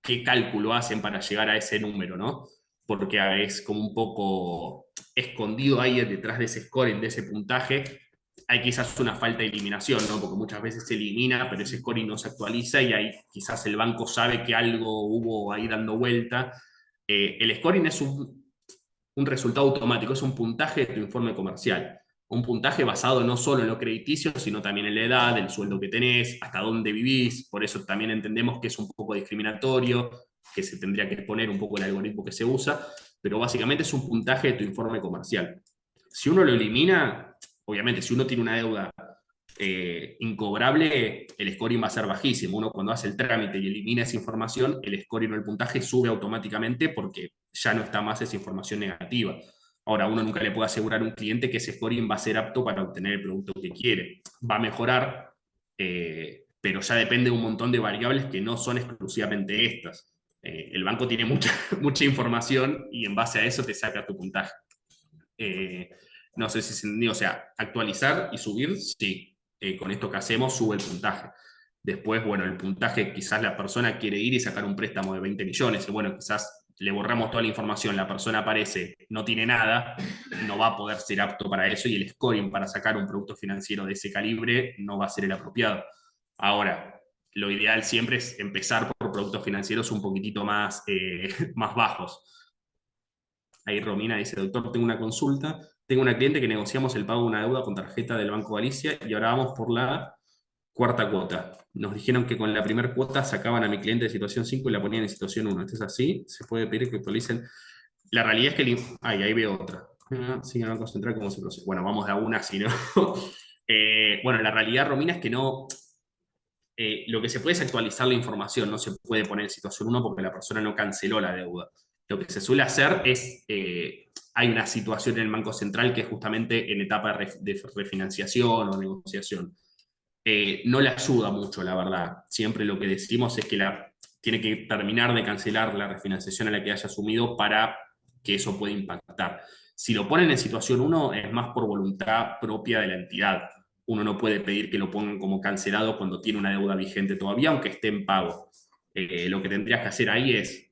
qué cálculo hacen para llegar a ese número, ¿no? Porque es como un poco escondido ahí detrás de ese scoring, de ese puntaje, hay quizás una falta de eliminación, ¿no? Porque muchas veces se elimina, pero ese scoring no se actualiza y ahí quizás el banco sabe que algo hubo ahí dando vuelta. El scoring es un resultado automático, es un puntaje de tu informe comercial. Un puntaje basado no solo en lo crediticio, sino también en la edad, el sueldo que tenés, hasta dónde vivís. Por eso también entendemos que es un poco discriminatorio, que se tendría que poner un poco el algoritmo que se usa, pero básicamente es un puntaje de tu informe comercial. Si uno lo elimina, obviamente, si uno tiene una deuda incobrable, el scoring va a ser bajísimo. Uno cuando hace el trámite y elimina esa información, el scoring o el puntaje sube automáticamente porque ya no está más esa información negativa. Ahora, uno nunca le puede asegurar a un cliente que ese scoring va a ser apto para obtener el producto que quiere. Va a mejorar, pero ya depende de un montón de variables que no son exclusivamente estas. El banco tiene mucha información y en base a eso te saca tu puntaje. No sé si se entendió, o sea, actualizar y subir, sí. con esto que hacemos sube el puntaje. Después, bueno, el puntaje, quizás la persona quiere ir y sacar un préstamo de 20 millones, y bueno, quizás le borramos toda la información, la persona aparece, no tiene nada, no va a poder ser apto para eso, y el scoring para sacar un producto financiero de ese calibre no va a ser el apropiado. Ahora, lo ideal siempre es empezar por productos financieros un poquitito más, más bajos. Ahí Romina dice, doctor, tengo una consulta. Tengo una cliente que negociamos el pago de una deuda con tarjeta del Banco Galicia y ahora vamos por la cuarta cuota. Nos dijeron que con la primera cuota sacaban a mi cliente de situación 5 y la ponían en situación 1. ¿Esto es así? ¿Se puede pedir que actualicen? La realidad es que... ahí veo otra. Sí, el Banco Central, ¿cómo se procede? Bueno, vamos de a una, si no. Bueno, la realidad, Romina, es que no... lo que se puede es actualizar la información, no se puede poner en situación 1 porque la persona no canceló la deuda. Lo que se suele hacer es... hay una situación en el Banco Central que es justamente en etapa de refinanciación o negociación. No le ayuda mucho, la verdad. Siempre lo que decimos es que tiene que terminar de cancelar la refinanciación a la que haya asumido para que eso pueda impactar. Si lo ponen en situación 1, es más por voluntad propia de la entidad. Uno no puede pedir que lo pongan como cancelado cuando tiene una deuda vigente todavía, aunque esté en pago. Lo que tendrías que hacer ahí es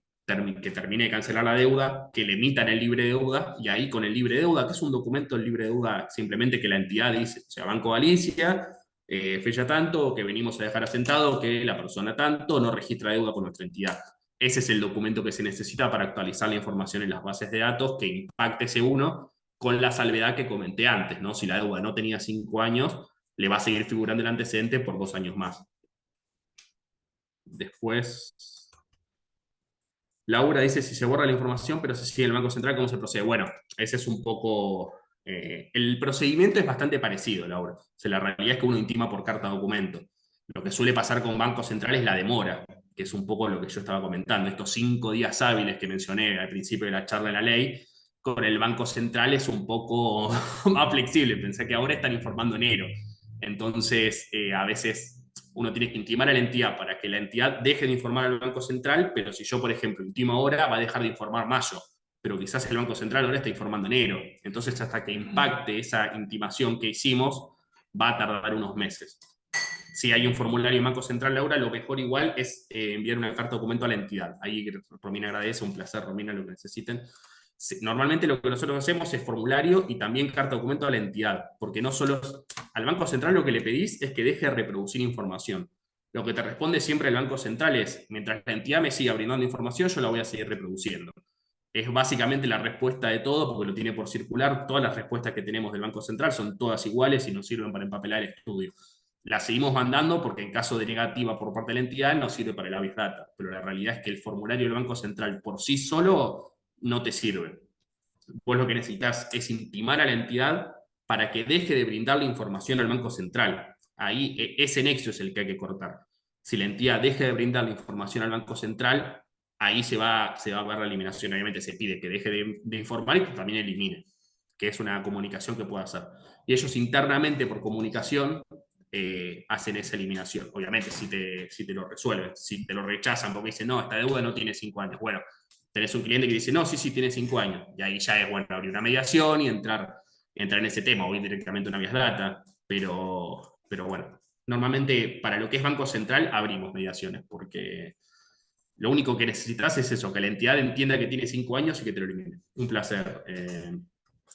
que termine de cancelar la deuda, que le emitan el libre deuda, y ahí con el libre deuda, que es un documento, el libre deuda, simplemente que la entidad dice, o sea, Banco Galicia, fecha tanto, que venimos a dejar asentado, que la persona tanto no registra deuda con nuestra entidad. Ese es el documento que se necesita para actualizar la información en las bases de datos, que impacte ese uno, con la salvedad que comenté antes, ¿no? Si la deuda no tenía 5 años, le va a seguir figurando el antecedente por 2 años más. Después... Laura dice, si se borra la información, pero se sigue en el Banco Central, ¿cómo se procede? Bueno, ese es un poco... el procedimiento es bastante parecido, Laura. O sea, la realidad es que uno intima por carta documento. Lo que suele pasar con Banco Central es la demora, que es un poco lo que yo estaba comentando. Estos 5 días hábiles que mencioné al principio de la charla de la ley, con el Banco Central es un poco más flexible. Pensé que ahora están informando enero. Entonces, a veces uno tiene que intimar a la entidad para que la entidad deje de informar al Banco Central, pero si yo, por ejemplo, intimo ahora, va a dejar de informar mayo, pero quizás el Banco Central ahora está informando enero. Entonces, hasta que impacte esa intimación que hicimos, va a tardar unos meses. Si hay un formulario en Banco Central, Laura, lo mejor igual es enviar una carta documento a la entidad. Ahí Romina agradece, un placer, Romina, lo que necesiten. Normalmente lo que nosotros hacemos es formulario y también carta documento a la entidad, porque no solo al Banco Central lo que le pedís es que deje de reproducir información. Lo que te responde siempre el Banco Central es, mientras la entidad me siga brindando información, yo la voy a seguir reproduciendo. Es básicamente la respuesta de todo, porque lo tiene por circular. Todas las respuestas que tenemos del Banco Central son todas iguales y nos sirven para empapelar el estudio. Las seguimos mandando porque en caso de negativa por parte de la entidad nos sirve para el Avis Data, pero la realidad es que el formulario del Banco Central por sí solo no te sirve. Vos lo que necesitas es intimar a la entidad para que deje de brindar la información al Banco Central. Ahí ese nexo es el que hay que cortar. Si la entidad deja de brindar la información al Banco Central, ahí se va a ver la eliminación. Obviamente se pide que deje de informar y que también elimine, que es una comunicación que puede hacer. Y ellos internamente por comunicación hacen esa eliminación. Obviamente si te lo resuelven, si te lo rechazan porque dicen, no, esta deuda no tiene 5 años. Bueno, tenés un cliente que dice, no, sí, tiene 5 años. Y ahí ya es bueno abrir una mediación y entrar en ese tema, o ir directamente a una Avis Data. Pero bueno, normalmente para lo que es Banco Central abrimos mediaciones, porque lo único que necesitas es eso, que la entidad entienda que tiene 5 años y que te lo elimine. Un placer,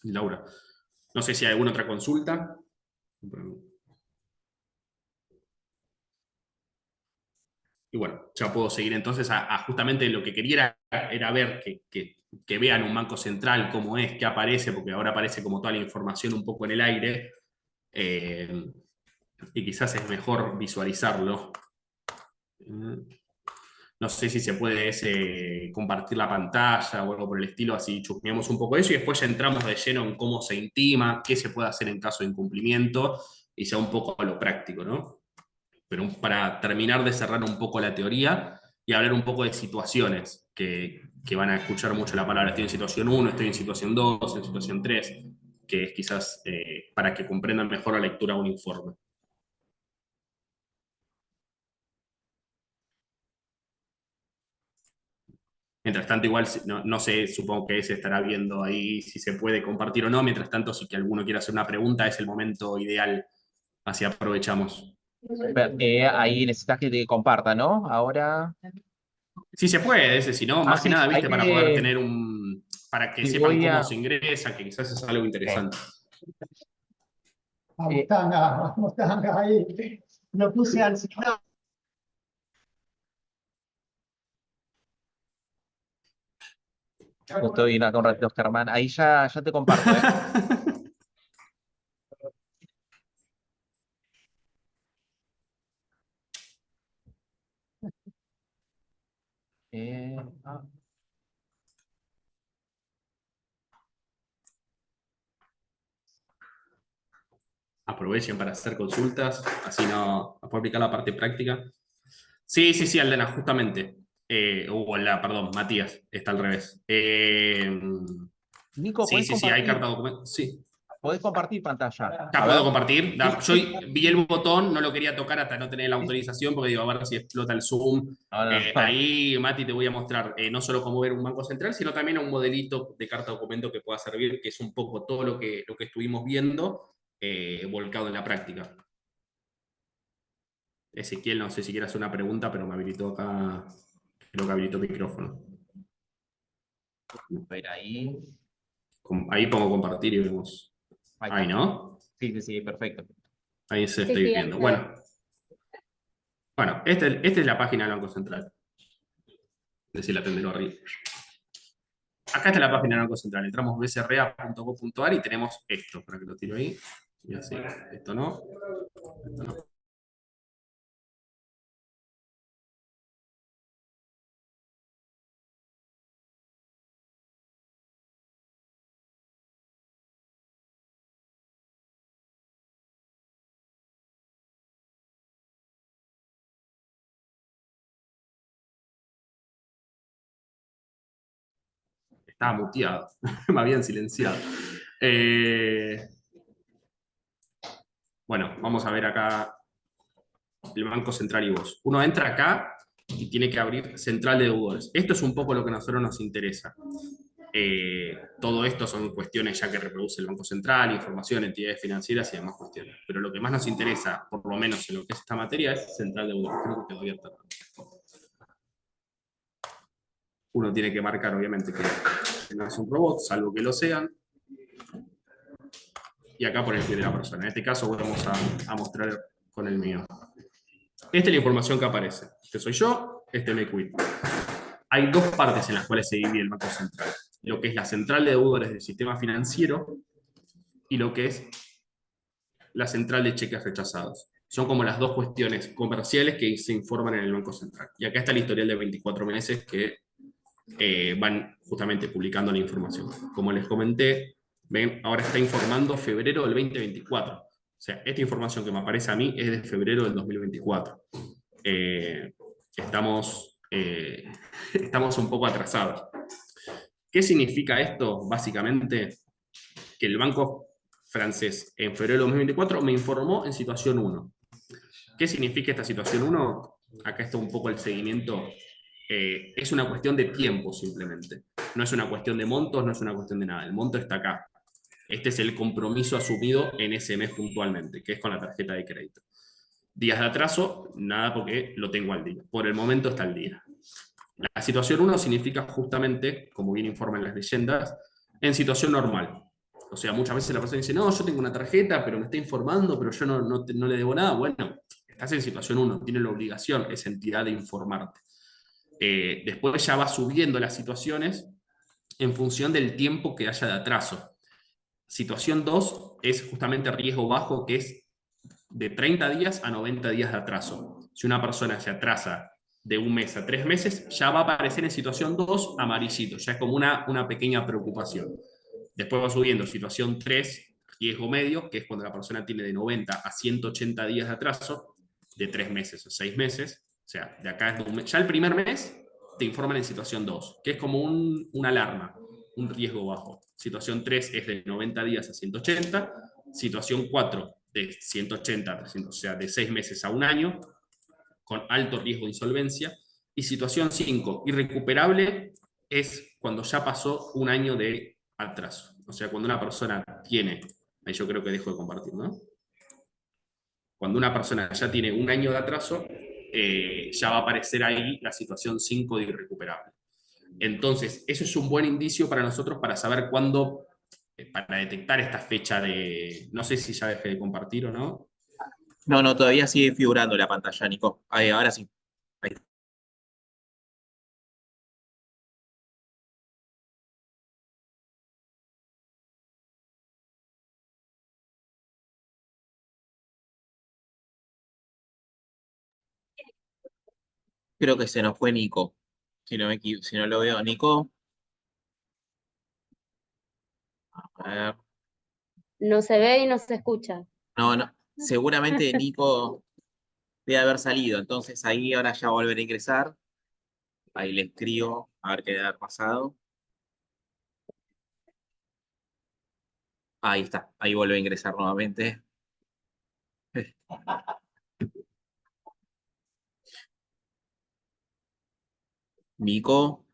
Laura. No sé si hay alguna otra consulta. Y bueno, ya puedo seguir entonces a justamente lo que quería era ver que vean un Banco Central cómo es, qué aparece, porque ahora aparece como toda la información un poco en el aire, y quizás es mejor visualizarlo. No sé si se puede compartir la pantalla o algo por el estilo, así chusmeamos un poco eso y después ya entramos de lleno en cómo se intima, qué se puede hacer en caso de incumplimiento y ya un poco a lo práctico, ¿no? Pero para terminar de cerrar un poco la teoría y hablar un poco de situaciones que van a escuchar mucho la palabra estoy en situación 1, estoy en situación 2, en situación 3, que es quizás para que comprendan mejor la lectura de un informe. Mientras tanto, igual, no sé, supongo que se estará viendo ahí si se puede compartir o no. Mientras tanto, si que alguno quiere hacer una pregunta, es el momento ideal Así aprovechamos. Ahí necesitas que te comparta, ¿no? Ahora Sí se puede, ese, si no, más que sí, nada, hay viste, para poder que... tener para que Te sepan voy cómo a... se ingresa, que quizás es algo interesante. Vamos, tanga, ahí. Lo puse al ciclón. Justo vino acá un ratito Germán. Ahí ya te comparto, ¿eh? Ah. Aprovechen para hacer consultas, así no para aplicar la parte práctica. Sí, sí, sí, Aldena, justamente. Perdón, Matías, está al revés. Nico, Sí, sí, sí, hay carta documento. Sí. podés compartir pantalla. Ya A puedo ver. compartir. Yo vi el botón, no lo quería tocar hasta no tener la autorización, porque digo, a ver si explota el Zoom. Ahora, Ahí, Mati, te voy a mostrar no solo cómo ver un banco central, sino también un modelito de carta documento que pueda servir, que es un poco todo lo que estuvimos viendo volcado en la práctica. Ezequiel, no sé si quieres hacer una pregunta, pero me habilitó acá, creo que habilitó el micrófono. ver ahí. Ahí pongo compartir y vemos. Ahí, ¿no? Sí, sí, sí, perfecto. Ahí se Sí, está sí, viendo. Bueno, esta es la página del Banco Central. Es decir, la tendré arriba. Acá está la página del Banco Central. Entramos bcra.gov.ar y tenemos esto, para que lo tiro ahí. Y así, esto no. Esto no. Estaba muteado, me habían silenciado. Bueno, vamos a ver acá el Banco Central y vos. Uno entra acá y tiene que abrir central de deudores. Esto es un poco lo que a nosotros nos interesa. Todo esto son cuestiones ya que reproduce el Banco Central, información, entidades financieras y demás cuestiones. Pero lo que más nos interesa, por lo menos en lo que es esta materia, es central de deudores. Creo que quedó abierta. Uno tiene que marcar, obviamente, que no es un robot, salvo que lo sean. Y acá por el pie de la persona. En este caso vamos a mostrar con el mío. Esta es la información que aparece. Este soy yo, este me quit. Hay dos partes en las cuales se divide el Banco Central. Lo que es la central de deudores del sistema financiero y lo que es la central de cheques rechazados. Son como las dos cuestiones comerciales que se informan en el Banco Central. Y acá está el historial de 24 meses que van justamente publicando la información. Como les comenté, ven, ahora está informando febrero del 2024. O sea, esta información que me aparece a mí es de febrero del 2024. Estamos un poco atrasados. ¿Qué significa esto? Básicamente, que el banco francés en febrero del 2024 me informó en situación 1. ¿Qué significa esta situación 1? Acá está un poco el seguimiento. Es una cuestión de tiempo simplemente. No es una cuestión de montos, no es una cuestión de nada. El monto está acá. Este es el compromiso asumido en ese mes puntualmente, que es con la tarjeta de crédito. Días de atraso, nada porque lo tengo al día. Por el momento está al día. La situación 1 significa justamente, como bien informan las leyendas, en situación normal. O sea, muchas veces la persona dice, no, yo tengo una tarjeta, pero me está informando, pero yo no le debo nada. Bueno, estás en situación 1, tiene la obligación, esa entidad, de informarte. Después ya va subiendo las situaciones en función del tiempo que haya de atraso. Situación 2 es justamente riesgo bajo, que es de 30 días a 90 días de atraso. Si una persona se atrasa de un mes a 3 meses, ya va a aparecer en situación 2 amarillito, ya es como una pequeña preocupación. Después va subiendo situación 3, riesgo medio, que es cuando la persona tiene de 90 a 180 días de atraso, de 3 meses a 6 meses. O sea, de acá es de un mes. Ya el primer mes te informan en situación 2, que es como una alarma, un riesgo bajo. Situación 3 es de 90 días a 180. Situación 4, de 180 a 300, o sea, de 6 meses a un año, con alto riesgo de insolvencia. Y situación 5, irrecuperable, es cuando ya pasó un año de atraso. O sea, cuando una persona tiene, ahí yo creo que dejo de compartir, ¿no? Cuando una persona ya tiene un año de atraso, ya va a aparecer ahí la situación 5 de irrecuperable. Entonces, eso es un buen indicio para nosotros para saber cuándo, para detectar esta fecha de, no sé si ya dejé de compartir o no. No, no, todavía sigue figurando la pantalla, Nico. Ahí, ahora sí. Ahí. Creo que se nos fue Nico. Si no lo veo, Nico. A ver. No se ve y no se escucha. No, no. Seguramente Nico debe haber salido. Entonces ahí ahora ya va a volver a ingresar. Ahí le escribo a ver qué debe haber pasado. Ahí está. Ahí vuelve a ingresar nuevamente. Nico.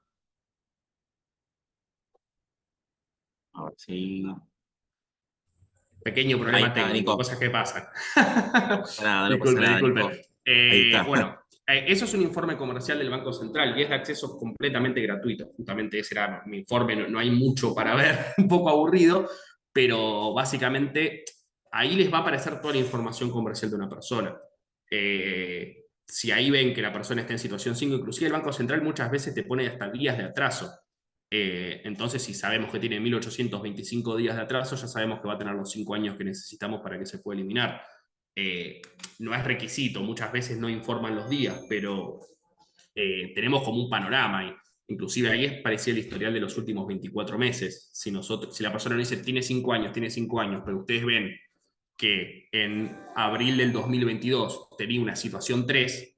A ver si. Pequeño Ahí problema está, técnico, Nico. cosas que pasan. Nada, no pasa Disculpe, nada, Nico. disculpe. Ahí está. Bueno, eso es un informe comercial del Banco Central y es de acceso completamente gratuito. Justamente ese era mi informe, no hay mucho para ver, un poco aburrido, pero básicamente ahí les va a aparecer toda la información comercial de una persona. Si ahí ven que la persona está en situación 5, inclusive el Banco Central muchas veces te pone hasta días de atraso. Entonces, si sabemos que tiene 1825 días de atraso, ya sabemos que va a tener los 5 años que necesitamos para que se pueda eliminar. No es requisito, muchas veces no informan los días, pero tenemos como un panorama. Inclusive ahí parecía el historial de los últimos 24 meses. Si la persona nos dice tiene 5 años, pero ustedes ven que en abril del 2022 tenía una situación 3,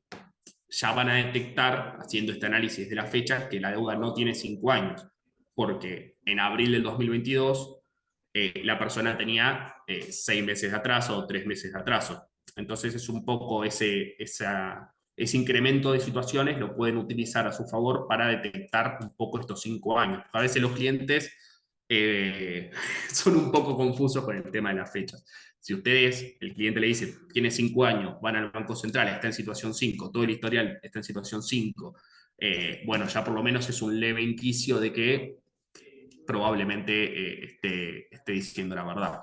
ya van a detectar, haciendo este análisis de la fecha, que la deuda no tiene 5 años, porque en abril del 2022 la persona tenía 6 meses de atraso o 3 meses de atraso. Entonces es un poco ese incremento de situaciones lo pueden utilizar a su favor para detectar un poco estos 5 años. A veces los clientes son un poco confusos con el tema de las fechas. Si ustedes, el cliente le dice, tiene 5 años, van al Banco Central, está en situación 5, todo el historial está en situación 5, bueno, ya por lo menos es un leve indicio de que probablemente esté diciendo la verdad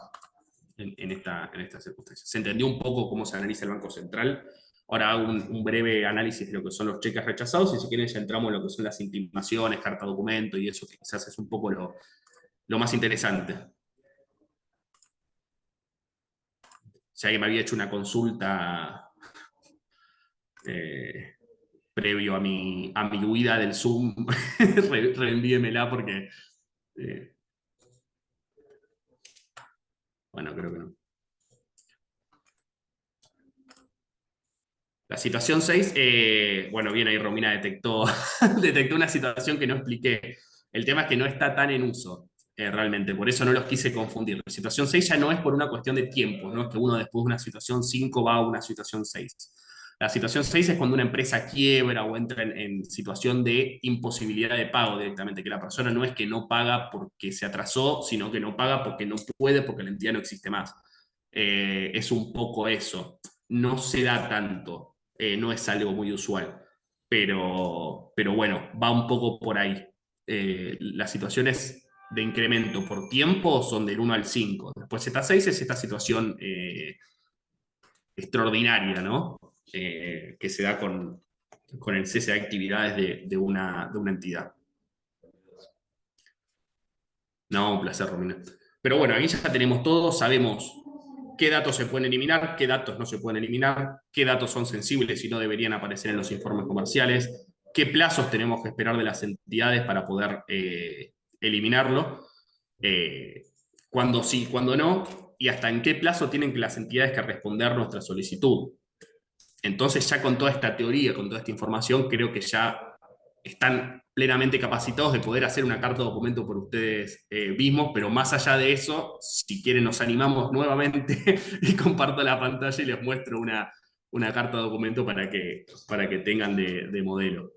en esta circunstancia. ¿Se entendió un poco cómo se analiza el Banco Central? Ahora hago un breve análisis de lo que son los cheques rechazados y si quieren ya entramos en lo que son las intimaciones, carta documento y eso que quizás es un poco lo más interesante. Si alguien me había hecho una consulta previo a mi huida del Zoom, reenvíemela porque... bueno, creo que no. La situación 6, bueno, bien ahí Romina detectó una situación que no expliqué. El tema es que no está tan en uso, realmente, por eso no los quise confundir. La situación 6 ya no es por una cuestión de tiempo, no es que uno después de una situación 5 va a una situación 6. La situación 6 es cuando una empresa quiebra o entra en situación de imposibilidad de pago directamente, que la persona no es que no paga porque se atrasó, sino que no paga porque no puede, porque la entidad no existe más. Es un poco eso. No se da tanto. No es algo muy usual, pero bueno, va un poco por ahí. Las situaciones de incremento por tiempo son del 1 al 5. Después Z6 es esta situación extraordinaria, ¿no? Que se da con el cese de actividades de una entidad. No, un placer, Romina. Pero bueno, aquí ya tenemos todo, sabemos qué datos se pueden eliminar, qué datos no se pueden eliminar, qué datos son sensibles y no deberían aparecer en los informes comerciales, qué plazos tenemos que esperar de las entidades para poder eliminarlo, cuándo sí, cuándo no, y hasta en qué plazo tienen que las entidades que responder nuestra solicitud. Entonces ya con toda esta teoría, con toda esta información, creo que ya están plenamente capacitados de poder hacer una carta de documento por ustedes mismos, pero más allá de eso, si quieren nos animamos nuevamente y comparto la pantalla y les muestro una carta de documento para que tengan de modelo.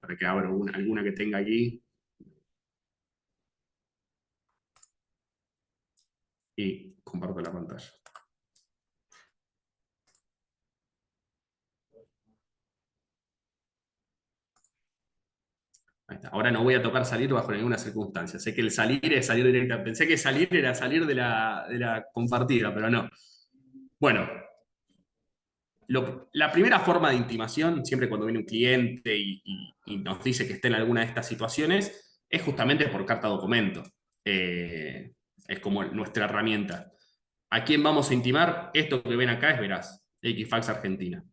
Para que abra alguna que tenga aquí. y comparto la pantalla. Ahí está. Ahora no voy a tocar salir bajo ninguna circunstancia. Sé que el salir es salir directa. Pensé que salir era salir de la compartida, pero no. Bueno, la primera forma de intimación, siempre cuando viene un cliente y nos dice que está en alguna de estas situaciones, es justamente por carta documento. Es como nuestra herramienta. ¿A quién vamos a intimar? Esto que ven acá es Veraz, Equifax Argentina.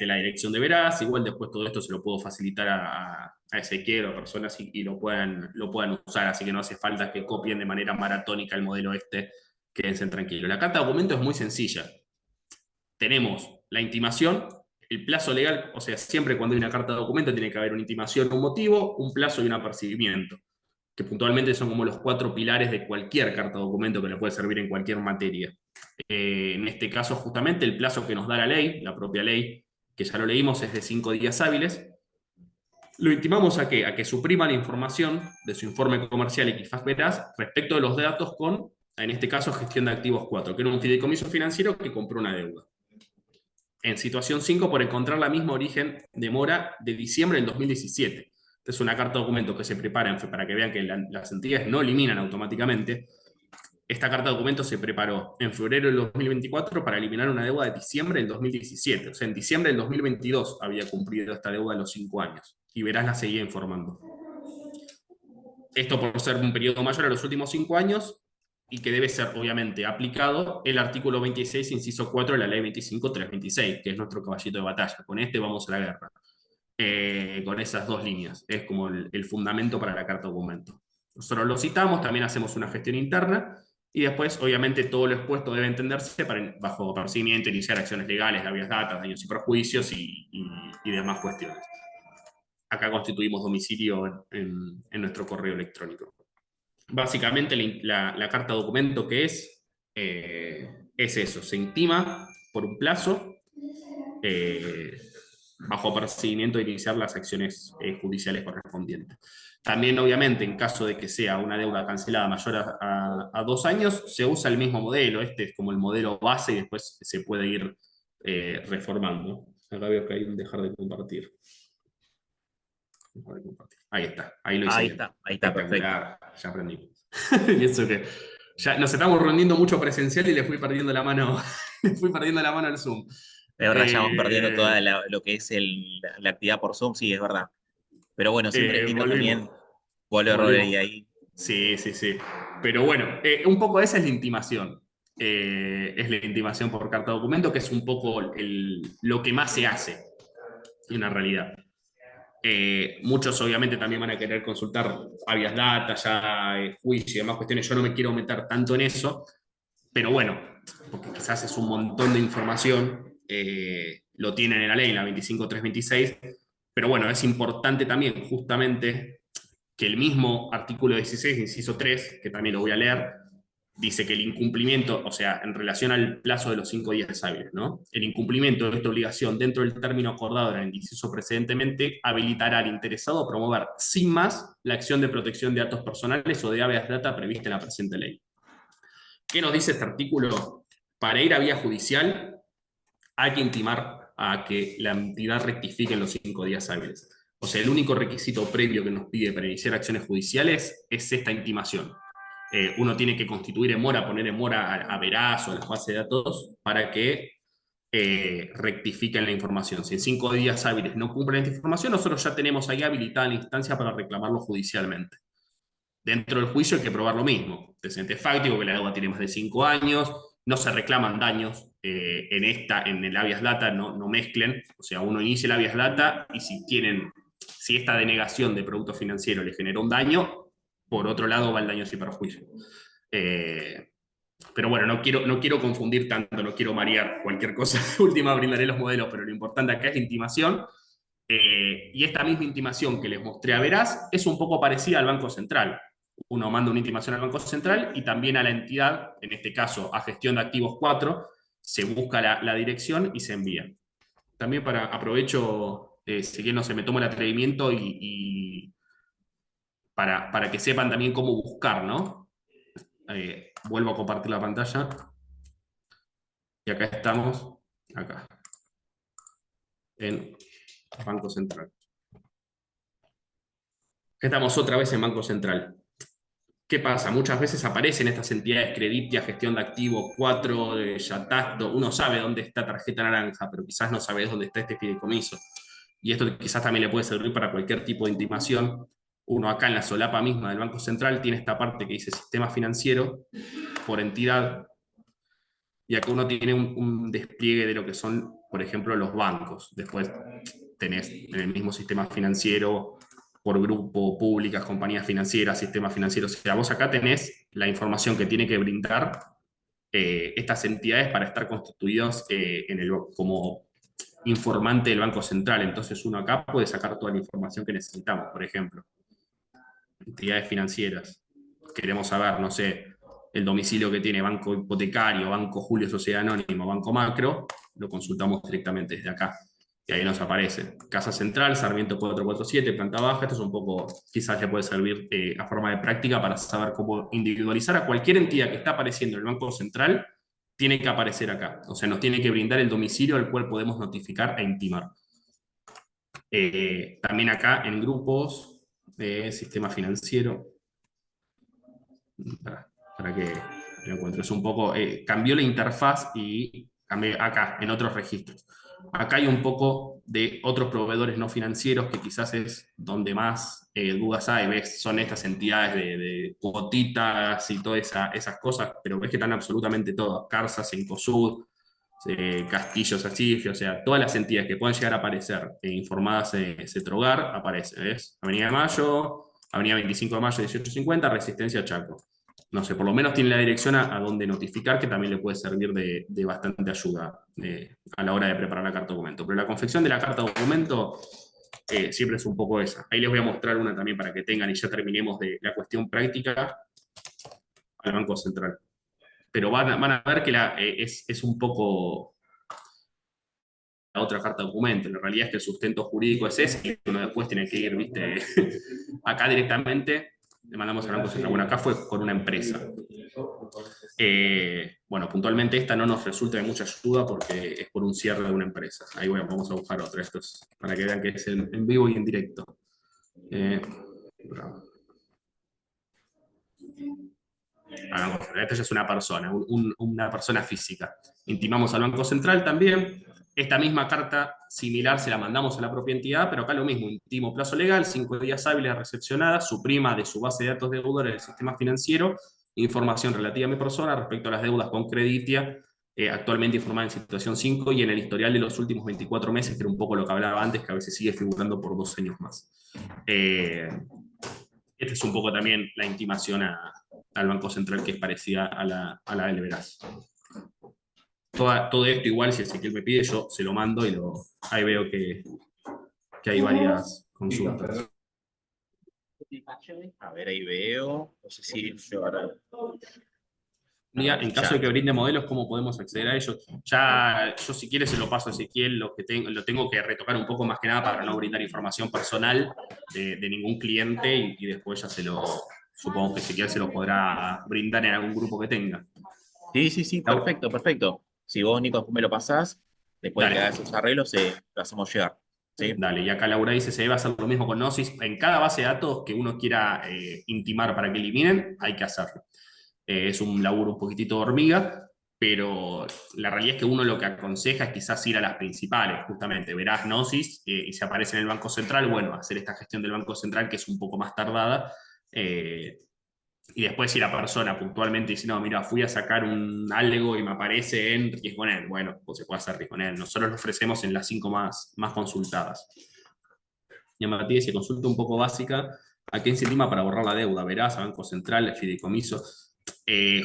La dirección de Veraz, igual después todo esto se lo puedo facilitar a Ezequiel o a personas y lo puedan usar, así que no hace falta que copien de manera maratónica el modelo quédense tranquilos. La carta de documento es muy sencilla. Tenemos la intimación, el plazo legal, o sea, siempre cuando hay una carta de documento tiene que haber una intimación, un motivo, un plazo y un apercibimiento, que puntualmente son como los 4 pilares de cualquier carta de documento que le puede servir en cualquier materia. En este caso, justamente, el plazo que nos da la ley, la propia ley, que ya lo leímos, es de 5 días hábiles. Lo intimamos ¿a qué? A que suprima la información de su informe comercial Equifax Veraz respecto de los datos con, en este caso, gestión de activos 4, que era un fideicomiso financiero que compró una deuda. En situación 5, por encontrar la misma origen de mora de diciembre del 2017. Esta es una carta de documento que se prepara para que vean que las entidades no eliminan automáticamente. Esta carta de documento se preparó en febrero del 2024 para eliminar una deuda de diciembre del 2017. O sea, en diciembre del 2022 había cumplido esta deuda de los 5 años. Y Veraz la seguía informando. Esto por ser un periodo mayor a los últimos 5 años y que debe ser, obviamente, aplicado el artículo 26, inciso 4 de la ley 25.326, que es nuestro caballito de batalla. Con este vamos a la guerra. Con esas 2 líneas. Es como el fundamento para la carta de documento. Nosotros lo citamos, también hacemos una gestión interna, y después, obviamente, todo lo expuesto debe entenderse bajo procedimiento, iniciar acciones legales, habeas data, daños y perjuicios y demás cuestiones. Acá constituimos domicilio en nuestro correo electrónico. Básicamente, la carta de documento que es eso, se intima por un plazo, bajo procedimiento de iniciar las acciones judiciales correspondientes. También, obviamente, en caso de que sea una deuda cancelada mayor a 2 años, se usa el mismo modelo. Este es como el modelo base y después se puede ir reformando. Acá veo que hay un dejar de compartir. Ahí está, ahí lo hice. Ahí está, perfecto. Ya aprendí. Y eso que ya nos estamos rendiendo mucho presencial y le fui perdiendo la mano, al Zoom. Ahora ya vamos perdiendo toda lo que es la actividad por Zoom, sí, es verdad. Pero bueno, siempre está también error ahí. Sí. Pero bueno, un poco esa es la intimación. Es la intimación por carta de documento, que es un poco lo que más se hace en la realidad. Muchos obviamente también van a querer consultar habeas data, ya juicio y demás cuestiones. Yo no me quiero meter tanto en eso, pero bueno, porque quizás es un montón de información, lo tienen en la ley, en la 25.326, pero bueno, es importante también justamente que el mismo artículo 16, inciso 3, que también lo voy a leer, dice que el incumplimiento, o sea, en relación al plazo de los 5 días hábiles, ¿no? El incumplimiento de esta obligación dentro del término acordado en el inciso precedentemente habilitará al interesado a promover sin más la acción de protección de datos personales o de habeas data prevista en la presente ley. ¿Qué nos dice este artículo? Para ir a vía judicial hay que intimar a que la entidad rectifique en los 5 días hábiles. O sea, el único requisito previo que nos pide para iniciar acciones judiciales es esta intimación. Uno tiene que constituir en mora, poner en mora a Veraz o a las bases de datos para que rectifiquen la información. Si en 5 días hábiles no cumplen esta información, nosotros ya tenemos ahí habilitada la instancia para reclamarlo judicialmente. Dentro del juicio hay que probar lo mismo. Antecedente fáctico, que la deuda tiene más de 5 años, no se reclaman daños en el habeas data, no mezclen. O sea, uno inicia el habeas data y si esta denegación de producto financiero le generó un daño, por otro lado va el daño y perjuicio. Pero bueno, no quiero confundir tanto, no quiero marear cualquier cosa. Última brindaré los modelos, pero lo importante acá es la intimación. Y esta misma intimación que les mostré a Veraz es un poco parecida al Banco Central. Uno manda una intimación al Banco Central y también a la entidad, en este caso a gestión de activos 4, se busca la dirección y se envía. También aprovecho, si bien no se me toma el atrevimiento para que sepan también cómo buscar, ¿no? vuelvo a compartir la pantalla. Y acá estamos, acá, en Banco Central. Acá estamos otra vez en Banco Central. ¿Qué pasa? Muchas veces aparecen estas entidades, Creditia, gestión de activos, 4, Yatasto. Uno sabe dónde está tarjeta naranja, pero quizás no sabe dónde está este fideicomiso. Y esto quizás también le puede servir para cualquier tipo de intimación. Uno acá en la solapa misma del Banco Central tiene esta parte que dice sistema financiero por entidad. Y acá uno tiene un despliegue de lo que son, por ejemplo, los bancos. Después tenés en el mismo sistema financiero por grupo, públicas, compañías financieras, sistemas financieros. O sea, vos acá tenés la información que tiene que brindar estas entidades para estar constituidos como informante del Banco Central. Entonces uno acá puede sacar toda la información que necesitamos. Por ejemplo, entidades financieras. Queremos saber, no sé, el domicilio que tiene Banco Hipotecario, Banco Julio Sociedad Anónima, Banco Macro, lo consultamos directamente desde acá. Y ahí nos aparece Casa Central, Sarmiento 447, planta baja. Esto es un poco, quizás le puede servir a forma de práctica para saber cómo individualizar a cualquier entidad que está apareciendo en el Banco Central, tiene que aparecer acá. O sea, nos tiene que brindar el domicilio al cual podemos notificar e intimar. También acá en grupos, sistema financiero, para que lo encuentres un poco, cambió la interfaz y cambié acá, en otros registros. Acá hay un poco de otros proveedores no financieros que quizás es donde más dudas hay, ¿ves? Son estas entidades de cuotitas y todas esas cosas, pero ves que están absolutamente todas, Carsas, Encosud, Castillos, Asif, o sea, todas las entidades que puedan llegar a aparecer informadas en Cetrogar, aparecen, ¿ves? Avenida de Mayo, Avenida 25 de Mayo 1850, Resistencia Chaco. No sé, por lo menos tiene la dirección a donde notificar, que también le puede servir de bastante ayuda a la hora de preparar la carta documento. Pero la confección de la carta documento siempre es un poco esa. Ahí les voy a mostrar una también para que tengan y ya terminemos de la cuestión práctica al Banco Central. Pero van a ver que es un poco la otra carta documento. La realidad es que el sustento jurídico es ese, y uno después tiene que ir, viste, acá directamente. Le mandamos al Banco Central. Bueno, acá fue con una empresa. Bueno, puntualmente esta no nos resulta de mucha ayuda porque es por un cierre de una empresa. Ahí vamos a buscar otra. Esto es para que vean que es en vivo y en directo. Esta ya es una persona, una persona física. Intimamos al Banco Central también. Esta misma carta similar se la mandamos a la propia entidad, pero acá lo mismo, intimo plazo legal, 5 días hábiles recepcionada, suprima de su base de datos deudores del sistema financiero, información relativa a mi persona respecto a las deudas con Creditia, actualmente informada en situación 5 y en el historial de los últimos 24 meses, que era un poco lo que hablaba antes, que a veces sigue figurando por 2 años más. Esta es un poco también la intimación al Banco Central, que es parecida a la del Veraz. Todo esto igual, si Ezequiel me pide, yo se lo mando y ahí veo que hay varias consultas. A ver, ahí veo. No sé si yo ahora... Mira, en caso de que brinde modelos, ¿cómo podemos acceder a ellos? Ya, yo si quiere se lo paso a Ezequiel, lo tengo que retocar un poco más que nada para no brindar información personal de ningún cliente y después ya supongo que Ezequiel se lo podrá brindar en algún grupo que tenga. Sí, perfecto, perfecto. Si vos, Nico, me lo pasás, después de que hagas esos arreglos, lo hacemos llegar. ¿Sí? Dale, y acá Laura dice, se debe hacer lo mismo con Gnosis. En cada base de datos que uno quiera intimar para que eliminen, hay que hacerlo. Es un laburo un poquitito de hormiga, pero la realidad es que uno lo que aconseja es quizás ir a las principales, justamente, verás Gnosis, y si aparece en el Banco Central, bueno, hacer esta gestión del Banco Central, que es un poco más tardada, y después si la persona puntualmente dice, no, mira, fui a sacar algo y me aparece en Risgonel, bueno, pues se puede hacer Risgonel. Nosotros lo ofrecemos en las 5 más consultadas. Y a Matías, se consulta un poco básica, ¿a quién se intima para borrar la deuda? Verás, Banco Central, fideicomiso.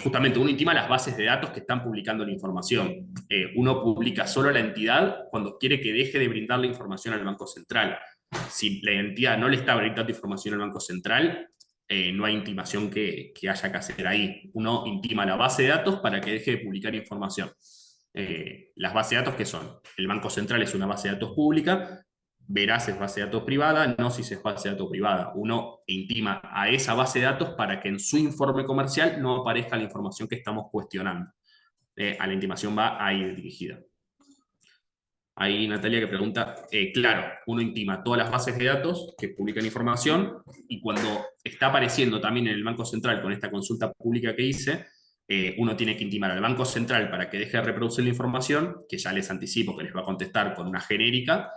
Justamente uno intima las bases de datos que están publicando la información. Uno publica solo a la entidad cuando quiere que deje de brindar la información al Banco Central. Si la entidad no le está brindando información al Banco Central, no hay intimación que haya que hacer ahí. Uno intima la base de datos para que deje de publicar información. Las bases de datos, ¿qué son? El Banco Central es una base de datos pública, Veraz es base de datos privada, Gnosis es base de datos privada. Uno intima a esa base de datos para que en su informe comercial no aparezca la información que estamos cuestionando. A la intimación va a ir dirigida. Ahí Natalia que pregunta, claro, uno intima todas las bases de datos que publican información y cuando está apareciendo también en el Banco Central con esta consulta pública que hice, uno tiene que intimar al Banco Central para que deje de reproducir la información, que ya les anticipo que les va a contestar con una genérica,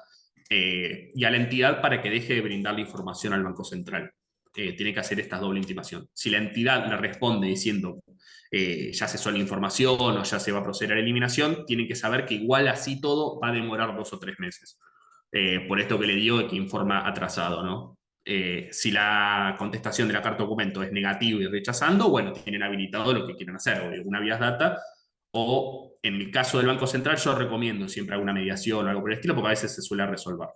y a la entidad para que deje de brindar la información al Banco Central. Tiene que hacer esta doble intimación. Si la entidad le responde diciendo ya cesó la información o ya se va a proceder a la eliminación, tienen que saber que igual así todo va a demorar 2 o 3 meses. Por esto que le digo de que informa atrasado, ¿no? Si la contestación de la carta documento es negativa y rechazando, bueno, tienen habilitado lo que quieran hacer, o una vías data, o en el caso del Banco Central yo recomiendo siempre alguna mediación o algo por el estilo, porque a veces se suele resolver.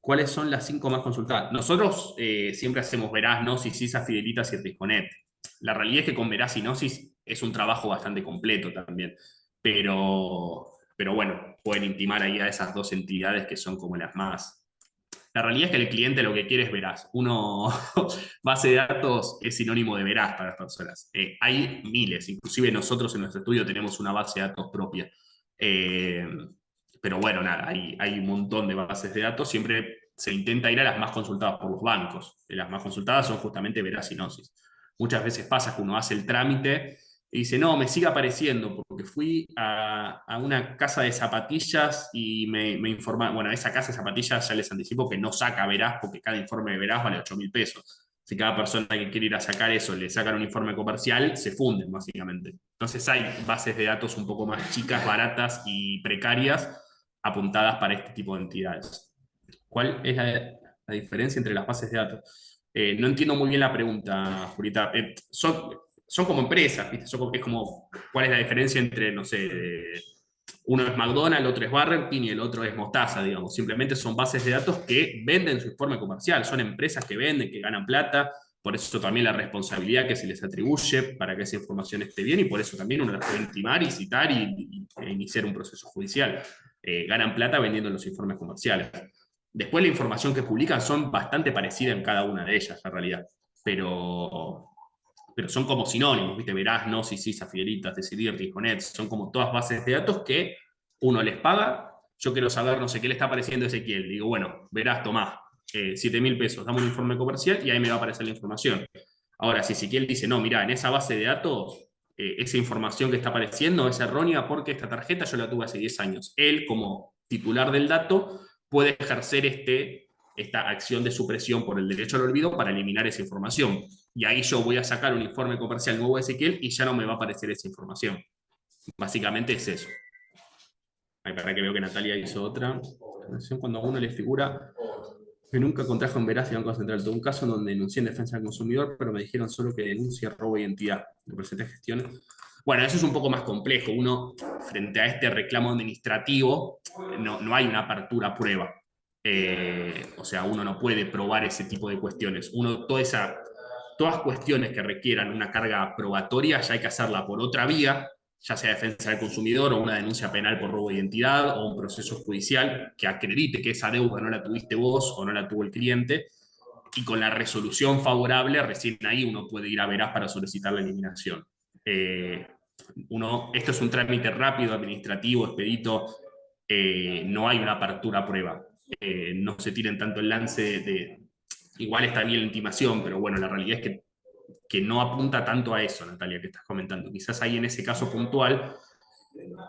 ¿Cuáles son las 5 más consultadas? Nosotros siempre hacemos Veraz, Gnosis, Sisa, Fidelitas y Risconet. La realidad es que con Veraz y Gnosis es un trabajo bastante completo también, pero bueno, pueden intimar ahí a esas 2 entidades que son como las más... La realidad es que el cliente lo que quiere es Veraz. Base de datos es sinónimo de Veraz para las personas. Hay miles, inclusive nosotros en nuestro estudio tenemos una base de datos propia. Pero bueno, nada, hay un montón de bases de datos, siempre se intenta ir a las más consultadas por los bancos. Las más consultadas son justamente Veraz y Gnosis. Muchas veces pasa que uno hace el trámite y dice, no, me sigue apareciendo, porque fui a una casa de zapatillas y me informaron, bueno, esa casa de zapatillas ya les anticipo que no saca Veraz, porque cada informe de Veraz vale 8.000 pesos. Si cada persona que quiere ir a sacar eso le sacan un informe comercial, se funden básicamente. Entonces hay bases de datos un poco más chicas, baratas y precarias, apuntadas para este tipo de entidades. ¿Cuál es la diferencia entre las bases de datos? No entiendo muy bien la pregunta, Julita. Son como empresas, ¿viste? Es como, ¿cuál es la diferencia entre, no sé, uno es McDonald's, el otro es Burger King y el otro es Mostaza, digamos? Simplemente son bases de datos que venden su informe comercial, son empresas que venden, que ganan plata, por eso también la responsabilidad que se les atribuye para que esa información esté bien y por eso también uno las puede intimar y citar e iniciar un proceso judicial. Ganan plata vendiendo los informes comerciales. Después la información que publican son bastante parecida en cada una de ellas, en realidad, pero son como sinónimos, ¿viste? Veraz, Gnosis, Sisa, Fidelitas, Decidir, Risconet, son como todas bases de datos que uno les paga. Yo quiero saber, no sé, qué le está apareciendo a Ezequiel. Digo, bueno, Veraz, tomá, 7.000 pesos, dame un informe comercial y ahí me va a aparecer la información. Ahora, si Ezequiel dice, no, mirá, en esa base de datos, esa información que está apareciendo es errónea porque esta tarjeta yo la tuve hace 10 años. Él, como titular del dato, puede ejercer esta acción de supresión por el derecho al olvido para eliminar esa información. Y ahí yo voy a sacar un informe comercial nuevo de Ezequiel y ya no me va a aparecer esa información. Básicamente es eso. Ay, para que veo que Natalia hizo otra. Cuando a uno le figura que nunca contrajo en Veraz y Banco Central. Tuve un caso en donde denuncié en defensa del consumidor, pero me dijeron solo que denuncia robo de identidad. Me presenté gestiones. Bueno, eso es un poco más complejo. Uno, frente a este reclamo administrativo, no hay una apertura a prueba. O sea, uno no puede probar ese tipo de cuestiones. Todas cuestiones que requieran una carga probatoria ya hay que hacerla por otra vía, ya sea defensa del consumidor o una denuncia penal por robo de identidad o un proceso judicial que acredite que esa deuda no la tuviste vos o no la tuvo el cliente, y con la resolución favorable recién ahí uno puede ir a Veraz para solicitar la eliminación. Esto es un trámite rápido, administrativo, expedito, no hay una apertura a prueba. No se tiren tanto el lance de igual está bien la intimación, pero bueno, la realidad es que no apunta tanto a eso, Natalia, que estás comentando. Quizás ahí en ese caso puntual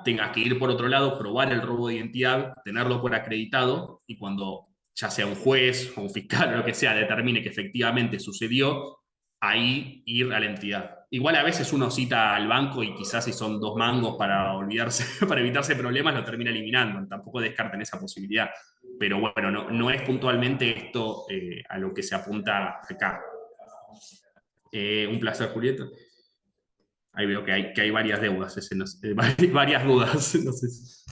tengas que ir por otro lado, probar el robo de identidad, tenerlo por acreditado, y cuando ya sea un juez o un fiscal o lo que sea determine que efectivamente sucedió, ahí ir a la entidad. Igual a veces uno cita al banco y quizás si son 2 mangos para olvidarse, para evitarse problemas, lo termina eliminando. Tampoco descarten esa posibilidad. Pero bueno, no es puntualmente esto a lo que se apunta acá. Un placer, Julieta. Ahí veo que hay varias deudas, varias dudas. No sé si...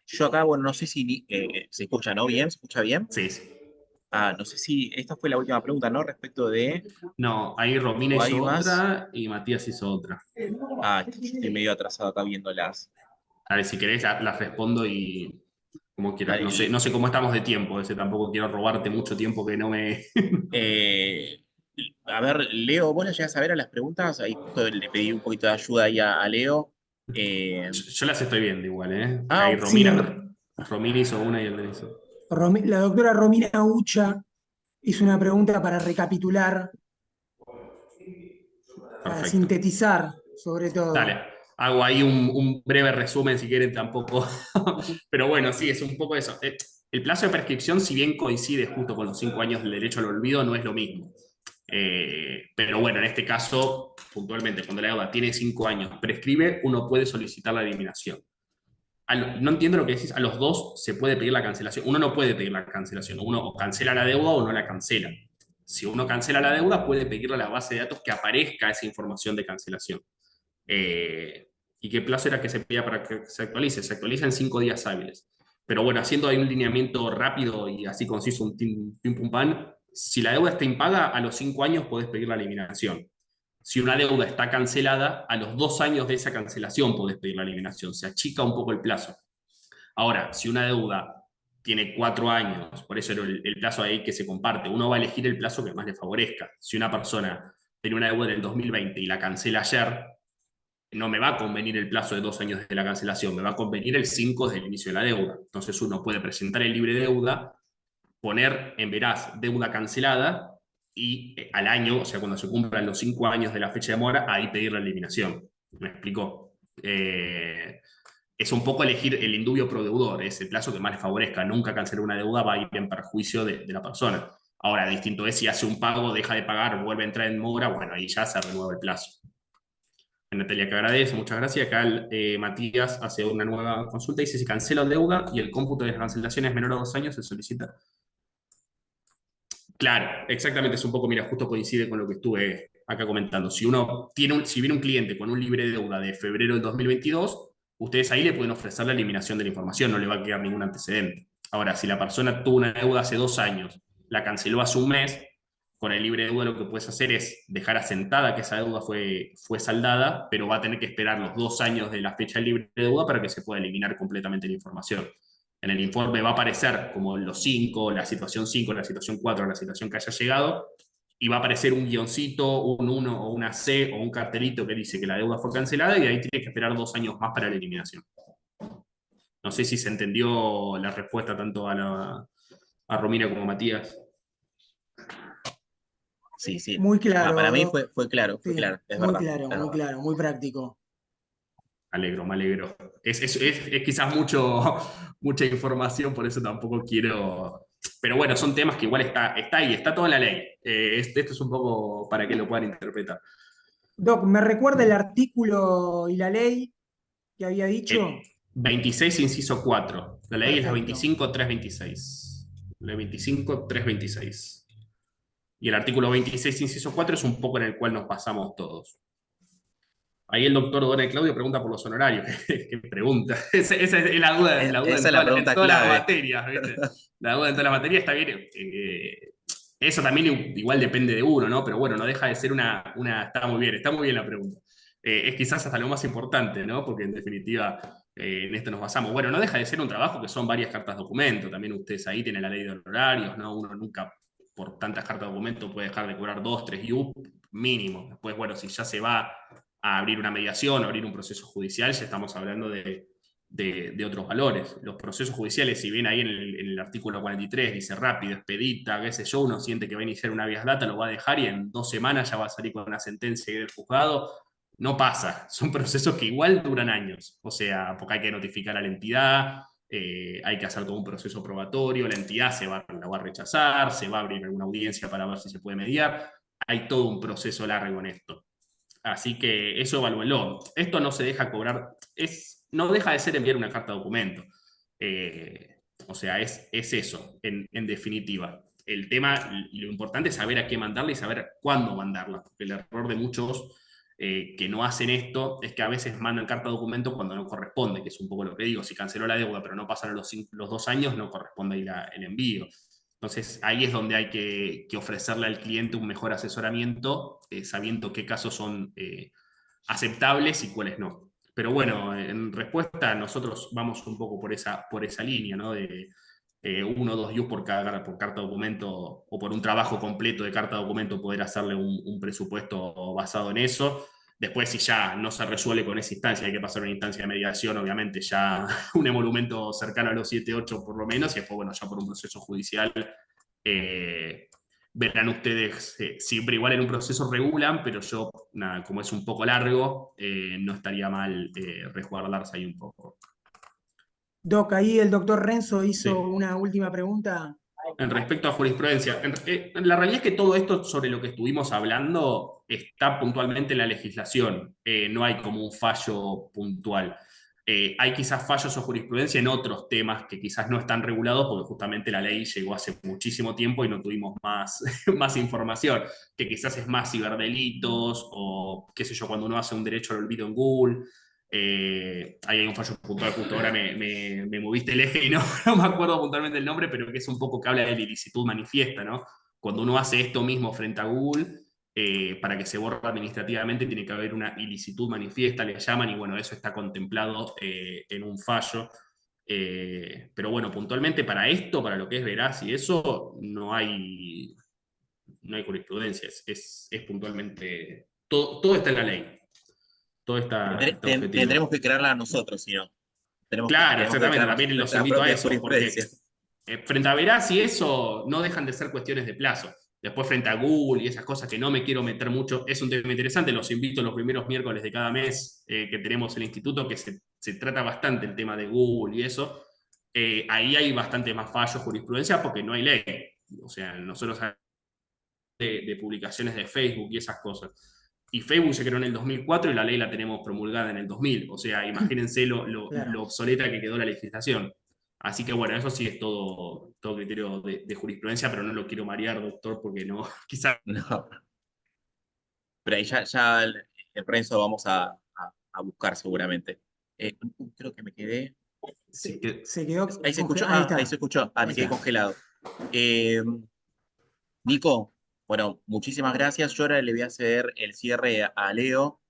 Yo acá, bueno, no sé si se escucha, ¿no? ¿Bien? ¿Se escucha bien? Sí, sí. No sé si esta fue la última pregunta, ¿no? Respecto de... No, ahí Romina ¿O hay hizo más? otra y Matías hizo otra. Ah, estoy medio atrasado acá viéndolas. A ver, si querés las respondo y como quieras. Dale, No sé cómo estamos de tiempo, ese tampoco quiero robarte mucho tiempo que no me... Eh, a ver, Leo, ¿vos la llegás a ver a las preguntas? Ahí justo le pedí un poquito de ayuda ahí a Leo. Yo las estoy viendo igual, ¿eh? Ah, Ahí Sí, Romina hizo una y el hizo. La doctora Romina Ucha hizo una pregunta para recapitular, para Perfecto. sintetizar, sobre todo. Dale, hago ahí un breve resumen si quieren tampoco. Pero bueno, sí, es un poco eso. El plazo de prescripción, si bien coincide justo con los 5 años del derecho al olvido, no es lo mismo. Pero bueno, en este caso, puntualmente, cuando la deuda tiene 5 años, prescribe, uno puede solicitar la eliminación. No entiendo lo que decís, a los dos se puede pedir la cancelación. Uno no puede pedir la cancelación, uno o cancela la deuda o no la cancela. Si uno cancela la deuda, puede pedirle a la base de datos que aparezca esa información de cancelación. ¿Y qué plazo era que se pedía para que se actualice? Se actualiza en 5 días hábiles. Pero bueno, haciendo ahí un lineamiento rápido y así conciso, un pim pum pan, si la deuda está impaga, a los 5 años podés pedir la eliminación. Si una deuda está cancelada, a los 2 años de esa cancelación podés pedir la eliminación. Se achica un poco el plazo. Ahora, si una deuda tiene 4 años, por eso era el plazo ahí que se comparte, uno va a elegir el plazo que más le favorezca. Si una persona tiene una deuda en el 2020 y la cancela ayer, no me va a convenir el plazo de 2 años de la cancelación, me va a convenir el 5 desde el inicio de la deuda. Entonces uno puede presentar el libre deuda, poner en veraz deuda cancelada y al año, o sea, cuando se cumplan los 5 años de la fecha de mora, ahí pedir la eliminación. ¿Me explico? Es un poco elegir el indubio pro deudor, es el plazo que más le favorezca. Nunca cancelar una deuda va a ir en perjuicio de la persona. Ahora, distinto es si hace un pago, deja de pagar, vuelve a entrar en mora, bueno, ahí ya se renueva el plazo. Natalia, que agradece, muchas gracias. Acá Matías hace una nueva consulta y dice: si cancela deuda y el cómputo de las cancelaciones es menor a 2 años, se solicita. Claro, exactamente, es un poco, mira, justo coincide con lo que estuve acá comentando. Si si viene un cliente con un libre deuda de febrero del 2022, ustedes ahí le pueden ofrecer la eliminación de la información, no le va a quedar ningún antecedente. Ahora, si la persona tuvo una deuda hace 2 años, la canceló hace un mes, con el libre deuda lo que puedes hacer es dejar asentada que esa deuda fue saldada, pero va a tener que esperar los 2 años de la fecha de libre deuda para que se pueda eliminar completamente la información. En el informe va a aparecer como los 5, la situación 5, la situación 4, la situación que haya llegado, y va a aparecer un guioncito, un 1 o una C o un cartelito que dice que la deuda fue cancelada y ahí tiene que esperar 2 años más para la eliminación. No sé si se entendió la respuesta tanto a Romina como a Matías. Sí, sí. Muy claro. Para mí fue claro, Sí, es muy verdad. claro, muy claro, muy práctico. Me alegro. Es quizás mucha información, por eso tampoco quiero... Pero bueno, son temas que igual está ahí, está todo en la ley. Esto es un poco para que lo puedan interpretar. Doc, ¿me recuerda el artículo y la ley que había dicho? 26, inciso 4. La ley es la Perfecto. 25.326. La 25.326. Y el artículo 26, inciso 4 es un poco en el cual nos basamos todos. Ahí el doctor Donald Claudio pregunta por los honorarios. ¿Qué pregunta? Esa es la duda, Esa es la pregunta en todas las clave. materias. ¿Viste? La duda en todas las materias está bien. Eso también igual depende de uno, ¿no? Pero bueno, no deja de ser está muy bien la pregunta. Es quizás hasta lo más importante, ¿no? Porque en definitiva en esto nos basamos. Bueno, no deja de ser un trabajo que son varias cartas documento. También ustedes ahí tienen la ley de honorarios, ¿no? Uno nunca por tantas cartas documento puede dejar de cobrar 2, 3 IU mínimo. Después, bueno, si ya se va a abrir una mediación, a abrir un proceso judicial, ya estamos hablando de otros valores. Los procesos judiciales, si bien ahí en el artículo 43 dice rápido, expedita, qué sé yo, uno siente que va a iniciar una habeas data, lo va a dejar y en 2 semanas ya va a salir con una sentencia del juzgado. No pasa, son procesos que igual duran años, o sea, porque hay que notificar a la entidad, hay que hacer todo un proceso probatorio, la entidad la va a rechazar, se va a abrir alguna audiencia para ver si se puede mediar, hay todo un proceso largo en esto. Así que eso evalúenlo. Esto no se deja cobrar, no deja de ser enviar una carta de documento. O sea, es eso, en definitiva. El tema, lo importante es saber a qué mandarla y saber cuándo mandarla. Porque el error de muchos que no hacen esto es que a veces mandan carta de documento cuando no corresponde, que es un poco lo que digo. Si canceló la deuda pero no pasaron los 2 años, no corresponde ahí el envío. Entonces ahí es donde hay que ofrecerle al cliente un mejor asesoramiento, sabiendo qué casos son aceptables y cuáles no. Pero bueno, en respuesta nosotros vamos un poco por esa línea, ¿no? De 1 o 2 views por carta documento o por un trabajo completo de carta documento poder hacerle un presupuesto basado en eso. Después, si ya no se resuelve con esa instancia, hay que pasar a una instancia de mediación, obviamente ya un emolumento cercano a los 7, 8 por lo menos, y después, bueno, ya por un proceso judicial, verán ustedes, siempre igual en un proceso regulan, pero yo, nada, como es un poco largo, no estaría mal resguardarse ahí un poco. Doc, ahí el doctor Renzo hizo Sí. una última pregunta. En respecto a jurisprudencia, la realidad es que todo esto sobre lo que estuvimos hablando está puntualmente en la legislación, no hay como un fallo puntual. Hay quizás fallos o jurisprudencia en otros temas que quizás no están regulados porque justamente la ley llegó hace muchísimo tiempo y no tuvimos más, más información, que quizás es más ciberdelitos o qué sé yo, cuando uno hace un derecho al olvido en Google. Ahí hay un fallo puntual, justo ahora me moviste el eje y no me acuerdo puntualmente el nombre, pero que es un poco que habla de la ilicitud manifiesta, ¿no? Cuando uno hace esto mismo frente a Google, para que se borre administrativamente tiene que haber una ilicitud manifiesta, le llaman, y bueno, eso está contemplado en un fallo. Pero bueno, puntualmente para esto, para lo que es veraz y eso, no hay jurisprudencia, es puntualmente, todo está en la ley. Todo está objetivo. Tendremos que crearla nosotros, si no. Claro, exactamente, también los invito a eso, porque jurisprudencia. frente a Veraz y eso no dejan de ser cuestiones de plazo. Después frente a Google y esas cosas que no me quiero meter mucho, es un tema interesante, los invito los primeros miércoles de cada mes que tenemos el instituto, que se trata bastante el tema de Google y eso. Ahí hay bastante más fallos, jurisprudencia, porque no hay ley. O sea, nosotros de publicaciones de Facebook y esas cosas. Y Facebook se creó en el 2004 y la ley la tenemos promulgada en el 2000. O sea, imagínense lo obsoleta que quedó la legislación. Así que bueno, eso sí es todo criterio de jurisprudencia, pero no lo quiero marear, doctor, porque no, quizás... No. Pero ahí ya el Renzo vamos a buscar seguramente. Creo que me quedé... Se quedó Ahí se escuchó, congelado. ahí se escuchó. Me quedé congelado. Nico, bueno, muchísimas gracias. Yo ahora le voy a ceder el cierre a Leo.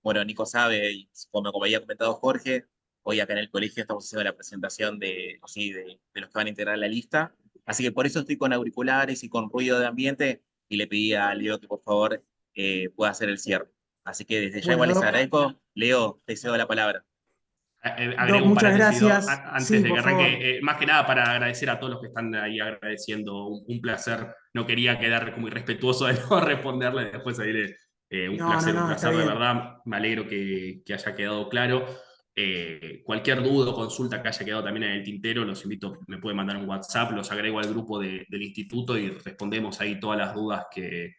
Bueno, Nico sabe, y como había comentado Jorge, hoy acá en el colegio estamos haciendo la presentación de los que van a integrar la lista. Así que por eso estoy con auriculares y con ruido de ambiente, y le pedí a Leo que por favor pueda hacer el cierre. Así que desde ya igual les agradezco. Leo, te cedo la palabra. Agrego un paréntesis antes de que arranque, más que nada para agradecer a todos los que están ahí agradeciendo, un placer, no quería quedar como irrespetuoso de no responderle, después ahí un placer de verdad, me alegro que haya quedado claro. Cualquier duda o consulta que haya quedado también en el tintero, los invito, me pueden mandar un WhatsApp, los agrego al grupo del instituto y respondemos ahí todas las dudas que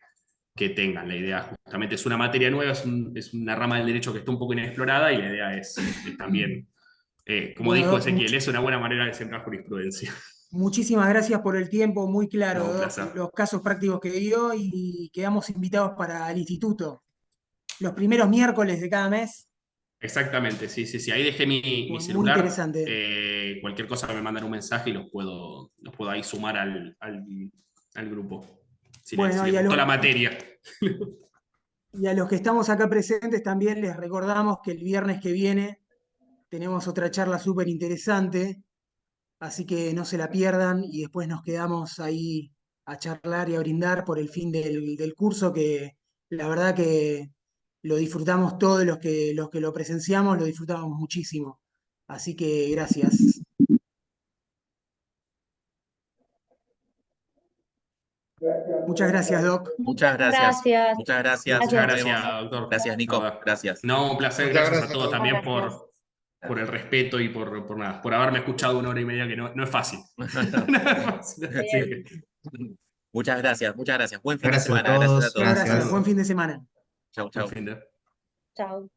tengan. La idea justamente es una materia nueva, es una rama del derecho que está un poco inexplorada y la idea es también, como dijo Ezequiel, es una buena manera de sembrar jurisprudencia. Muchísimas gracias por el tiempo, muy claro, No, los casos prácticos que dio, y quedamos invitados para el instituto. Los primeros miércoles de cada mes. Exactamente, sí. Ahí dejé mi celular. Muy interesante. Cualquier cosa me mandan un mensaje y los puedo ahí sumar al grupo. Si les gustó la materia. Y a los que estamos acá presentes también les recordamos que el viernes que viene tenemos otra charla súper interesante, así que no se la pierdan, y después nos quedamos ahí a charlar y a brindar por el fin del curso, que la verdad que lo disfrutamos todos los que lo presenciamos, lo disfrutamos muchísimo. Así que gracias. Muchas gracias, Doc. Muchas gracias. Muchas gracias. Muchas gracias, doctor. Gracias, Nico. Gracias. No, un placer. Gracias a todos también por el respeto y por haberme escuchado 1 hora y media, que no es fácil. Muchas gracias. Buen fin Gracias de semana. a todos. Gracias a todos. Gracias. Buen fin de semana. Chau. Chao.